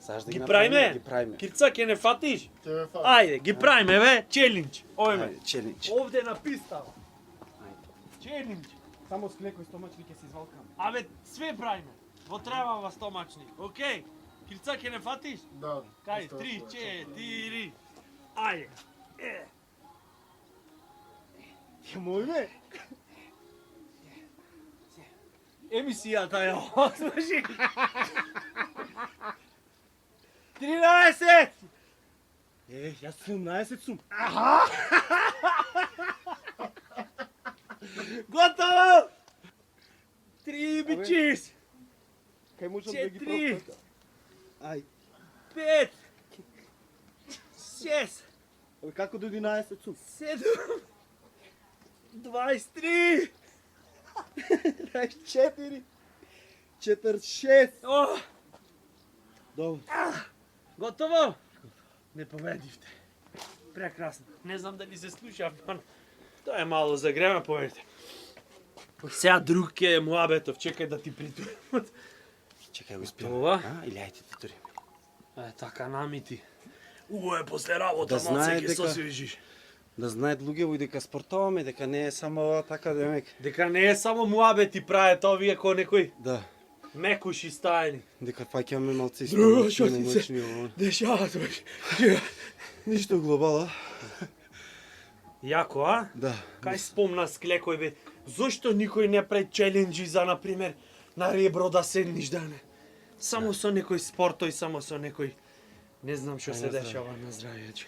Саш да Ги направиме, правиме? Ги правиме. Кирца ќе не фатиш? Ќе ме фати. Ајде, ги правиме бе, челендж. Ојме. Ајде, челендж. Овде на пистава. Ајде. Челендж. Само с клекој стомачни ќе се извалкам. Абе, све правиме. Во требава стомачни. Океј. Кирца ќе не фатиш? Да. Кај, Исто, 3, исто, 4. Ајде. Ќе мојме? Емисијата е осмаши. 13! Јас 17 сум. Готово! 3 бичис! Кај можам да ги пробам? Ај. 5! 6! Абе како до 11 сум? 7! 23! 24. 46. О! Добро. Готово? Не победивте. Прекрасно. Не знам дали се слуша, но тоа е мало за грема, поверите. Сега друг е муабетов, чекај да ти притурам. Чекај го спијам. Ова? Или ајде ти тури. Така намити. Е, после работа, Да малце знае ќе дека- се освежиш. Да знаат луѓето и дека спортуваме, дека не е само ова така демек. Дека не е само муабети правят овие ко некои Да. мекуши стајни. Дека фаќаме малци Друго, што ти се- мочни ова. Дешава тоа. Ништо глобала. Јако, а? Да. Кај спомна склекој бе, зошто никој не прави челенџи за, например, на ребро да седниш да не? Само со некој спортој, само со некој... Не знам што Ај, се на здравје. дешава на здравје, че.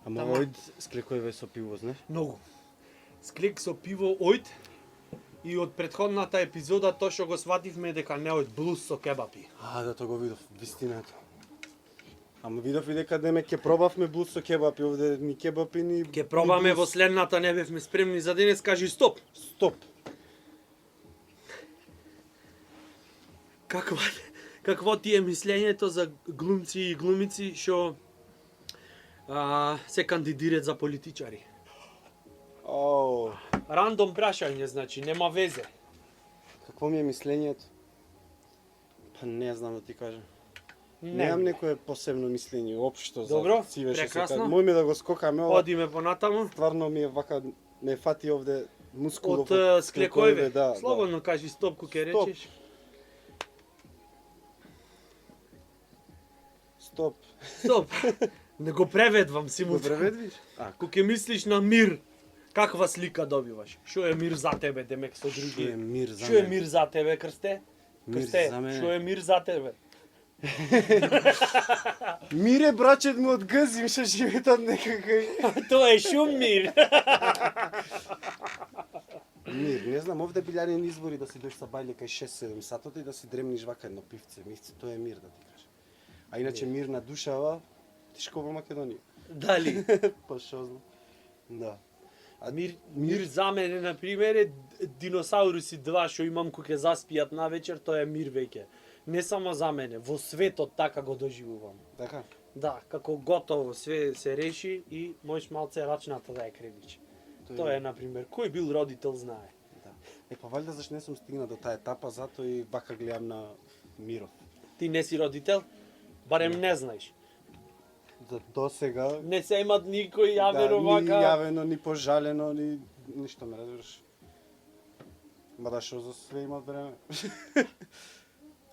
Ама Тама. ојд склекојве со пиво, знаеш? Многу. Склек со пиво ојд и од претходната епизода тоа што го свативме дека не ојд блуз со кебапи. Да, тоа го видов, вистината. Ама видов и дека демек ќе пробавме блуд со кебапи, овде ни кебапи ни... Ке пробаме ни во блуз. следната, не бевме спремни за денес, кажи стоп. Стоп. Какво ти е мислењето за глумци и глумици што се кандидираат за политичари? Оу, Рандом прашање, значи, нема везе. какво ми е мислењето? Па не знам да ти кажам. Не. Немам некое посебно мислење општо за Добро, циве што се прекрасно. кажа. Мојме да го скокаме ова. Одиме понатаму. Стварно ми е вака ме фати овде мускулов Од склекојве. да. Слободно кажи стоп кога ќе Стоп. речеш. Стоп. Стоп. Не го преведвам си му. Го преведвиш? Кога ќе мислиш на мир, каква слика добиваш? Што е мир за тебе, демек со Што е други? мир за Што е мене? мир за тебе, Крсте? Мир Крсте, за мене? што е мир за тебе? Мир е брачет му од гъзим, што живеат некако. Тоа е шум мир. Мир, не знам, овде билјани избори да си дојш са бајле кај 6-7 сатот и да си дремниш вака едно пивце, мивце, тоа е мир да ти кажам. А иначе мир на душава, тишко во Македонија. Дали? Па шо знам. Да. Мир за мене, на пример, е диносауруси 2 што имам кога ќе заспијат на вечер, тоа е мир веќе. Не само за мене, во светот така го доживувам. Така? Да, како готово све се реши и можеш малце рачната да ја кривиш. Тоа е, на пример, кој бил родител знае. Да. Па валјда зашто не сум стигнал до таа етапа, затоа и вака гледам на миров. Ти не си родител? Барем не знаеш. До сега Не се имат никој јавено ни вака. јавено, ни пожалено, ни ништо ме разбираш. Мада шо за све имат време.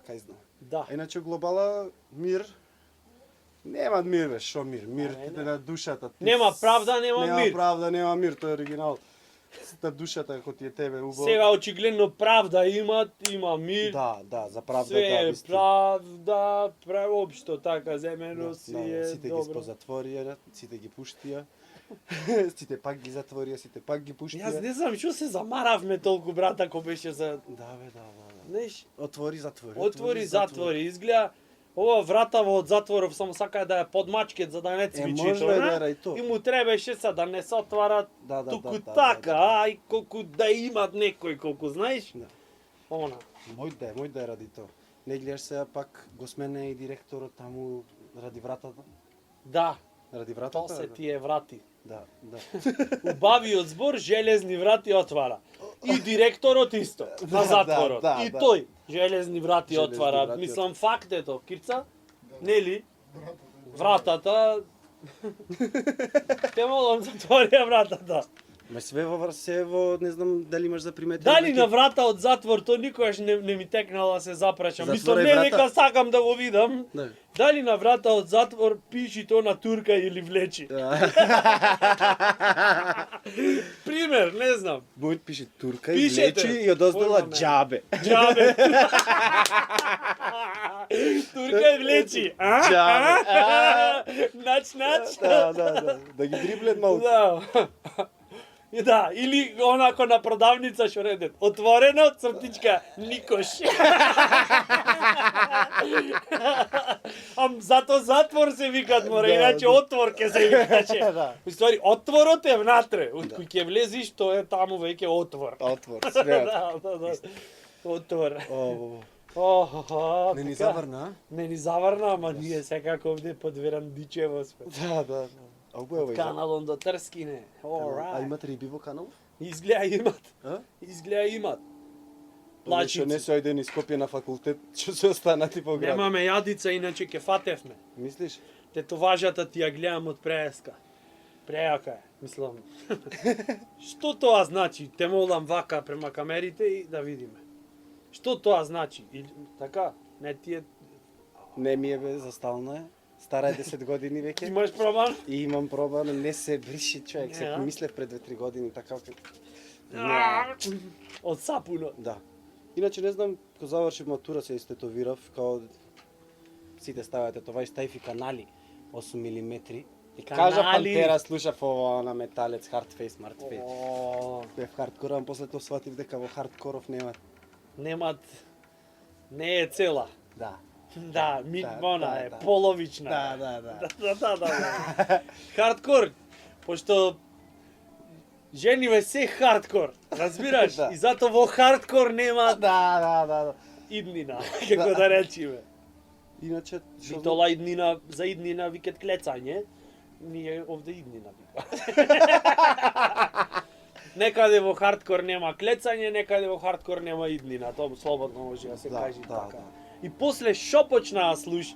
Кај знам. Да. Иначе глобала мир нема мир, бе, шо мир? Мир не. ти на душата. Нема правда, нема мир. Нема правда, нема мир, тоа е оригинал. На душата како ти е тебе убаво. Сега очигледно правда имат, има мир. Да, за правда Све да, е вистина. правда, општо така земено си е сите ги добро. позатворија, сите ги пуштија. Сите пак ги затворија, сите пак ги пуштија. Јас не знам што се замаравме толку, брат, ако беше за... Да, бе, да. Знаеш, Отвори, затвори. отвори, затвори, изгледа ова вратава од затворов само сака да ја подмачкет за да не цвичи може тоа, да не? е и то. И му требаше са да не се отварат Да, туку да, така, да. ај колку да имат некој, колку знаеш. Да. Она. Мој да е ради тоа. Не гледаш сега пак го смене и директорот таму ради вратата. Да, Ради тоа вратата. се тие врати. Да. Убавиот збор железни врати отвара. И директорот исто, на затворот. да, И да. тој железни врати Железни отвара. врати Мислам факт е тоа, Кирца? Нели? Вратата. Те молам затворија вратата. Ма све во, не знам дали имаш за приметен. Дали на врата од затвор, тоа никогаш не ми текнало да се запрашам. Мислам, Затворај не врата. дека сакам да го видам. Да. Дали на врата од затвор пиши тоа на турка или влечи. Пример, не знам. Мојот пише турка и Пишете. влечи и одоздала Појма не. џабе. Џабе. Турка и влечи. Џабе. Нач. Да ги дриблет малку. Да. И да, или онако на продавница што редет. Отворено, цртичка, никош. Зато затвор се викат мора, Да, иначе да. отвор ке се викаше. Да. У ствари, отворот е внатре. Од кој ќе влезиш, тоа е таму веќе отвор. Отвор, све. Да. Отвор. Не ни така. заврна? Не ни заврна, ама ние секако овде под Верандичево сме. Да. А убаво Каналон до Трскине. А Alright. имат риби во каналов? Изгледа имат. А? Изгледа имат. Плачици. Не Плачици. се ојде ни Скопје на факултет, што се останати по град. Немаме јадица, иначе ке фатевме. Мислиш? Тетоважата ти ја гледам од преска. Прејака е, мислам. Што тоа значи? Те молам вака према камерите и да видиме. Што тоа значи? Или, така, не ти е... Не ми е бе, застално е. Стара е 10 години веќе. Имаш пробан? И имам пробано, не се бриши човек. Се Не, а? мислев пред 2-3 години така. Од сапунот. Да. Иначе не знам, кога завршив матура се истетовирав, као сите ставаат тетоваи, ставив и канали 8 мм. И кажа Канали? Пантера, слушав ова на металец, хардфейс, мартфейс. О, Бев хардкоран, после тоа сватив дека во хардкоров нема. немат... Не е цела. Да. Да, мона да, е, да. половична. Да. Хардкор, пошто жениве се хардкор, разбираш? Да. И зато во хардкор нема Да. иднина, како да речиме. Иначе, што Битола иднина, за иднина викат клецање, ние овде иднина вика. Некаде во хардкор нема клецање, некаде во хардкор нема иднина, тоа слободно може да се каже така. И после шо почна да слуш?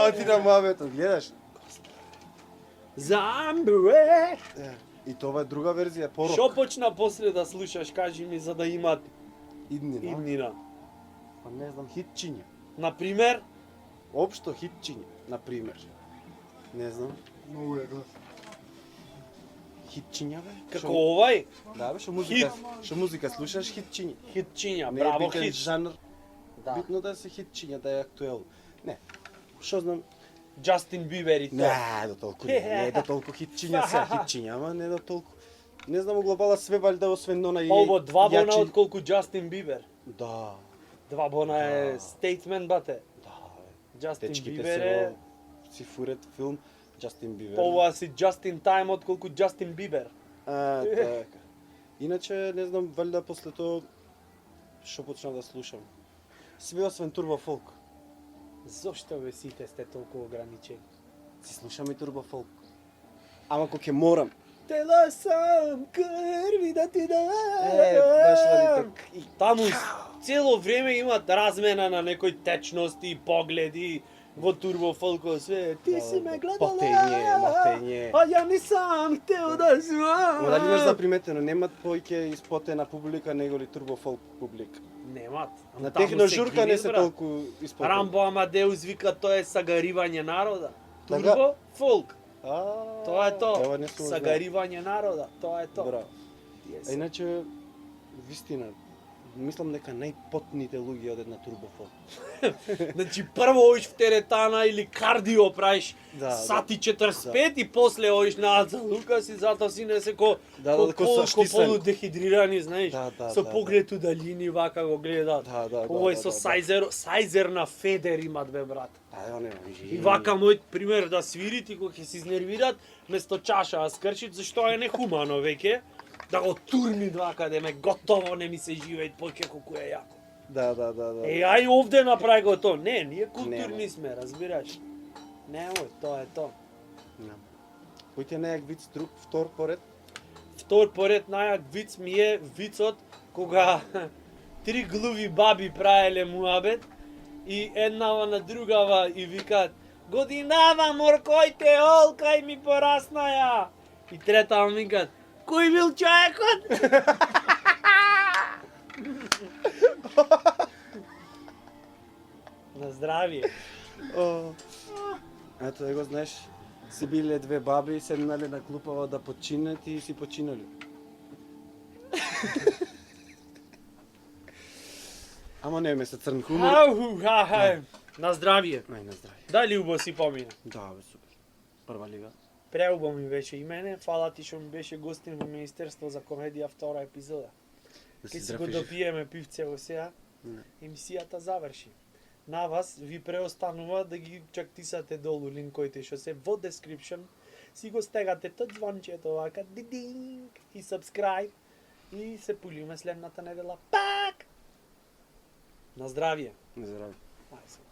оти на мавето, гледаш? Замбре! И това е друга верзија, порок. Шо почна после да слушаш, кажи ми, за да имат Иднина. иднина? Па не знам, хитчиња. Например, Општо хитчиња, на пример. Не знам. Многу е глас. Хитчиња бе? како овај, Да бе, што музика слушаш хитчиња. хитчиња, Не е браво битен хит. жанр, Да. битно да се хитчиња, да е актуелно. Не. Што знам? Джастин Бибер и тоа. Не, до толку не е до толку хитчиња се хитчиња, ама не до толку. Не знам, у глобала све валјда освен она и Ово два бона јачи- отколку Джастин Бибер. Да, Два бона е Да. стейтмент, бате. да. Джастин Дечките Бибер се е во си фурет филм Джастин Бибер. ова си Джастин Тајм отколку Джастин Бибер. Така. Иначе не знам, валјда после тоа што почнав да слушам. Све освен турбо фолк. Зошто бе сите сте толку ограничени? Си слушам и турбо фолк. Ама кога ќе морам. Тела сам крви да ти да. Баш ради и Таму цело време имат размена на некои течности и погледи во турбо фолко све. Ти си ме гледала. Потење. А ја не сам тел да сум. Ама дали имаш заприметено, немат поќе испотена публика него ли турбо фолк публика. Немат. На Таму техно се журка не гинес, се брат. толку испотени. Рамбо Амадеус вика тоа е сагаривање народа. Така? Турбо фолк. А, Тоа е тоа. Ова не сум знал. Сагаривање народа. Тоа е тоа. Браво. Yes. А иначе, вистина, мислам дека најпотните луѓе одат на турбо фолк. Значи прво оиш в теретана или кардио правиш Да, сати 45 и после оиш на Аца Лукас и затоа си не се ко ко ко штисен. полудехидрирани, знаеш. Да, да, со да, поглед удалини вака го гледаат. Да, Овој да, со да. сайзер на Федер имат бе брат. Да, не, И вака мој пример да свирит и кога ќе се изнервират, место чаша а скрчит, зашто е нехумано веќе, да го турнит вака, да ме готово не ми се живеет поќе колку е јако. Да. Е, ај овде направи го тоа. Не, ние културни Нема. сме, разбираш. Немој, тоа е тоа. Кој ти е најак виц друг, втор поред? Втор поред најак виц ми е вицот кога три глуви баби правеле муабет и еднава на другава и викаат годинава моркојте олкај ми пораснаја. И третава ми викаат кој бил човекот? На здравие. Ето да го знаеш, си биле две баби, седнале на клупава да починат и си починали. Ама не ме се црн хумор. На здравие. Ај, на здравје. Дали убаво си помина? Да, бе, супер. Прва лига. Преубаво ми беше и мене, фала ти што ми беше гостин во Министерство за комедија втора епизода. Да Ке си си го здравиш. допиеме пивце во сега, Не. емисијата заврши. На вас ви преостанува да ги чактисате долу линковите што се во description, си го стегате тот звончето вака, дидинг, и subscribe, и се пулиме следната недела пак! На здравие! На здравје. Ајде.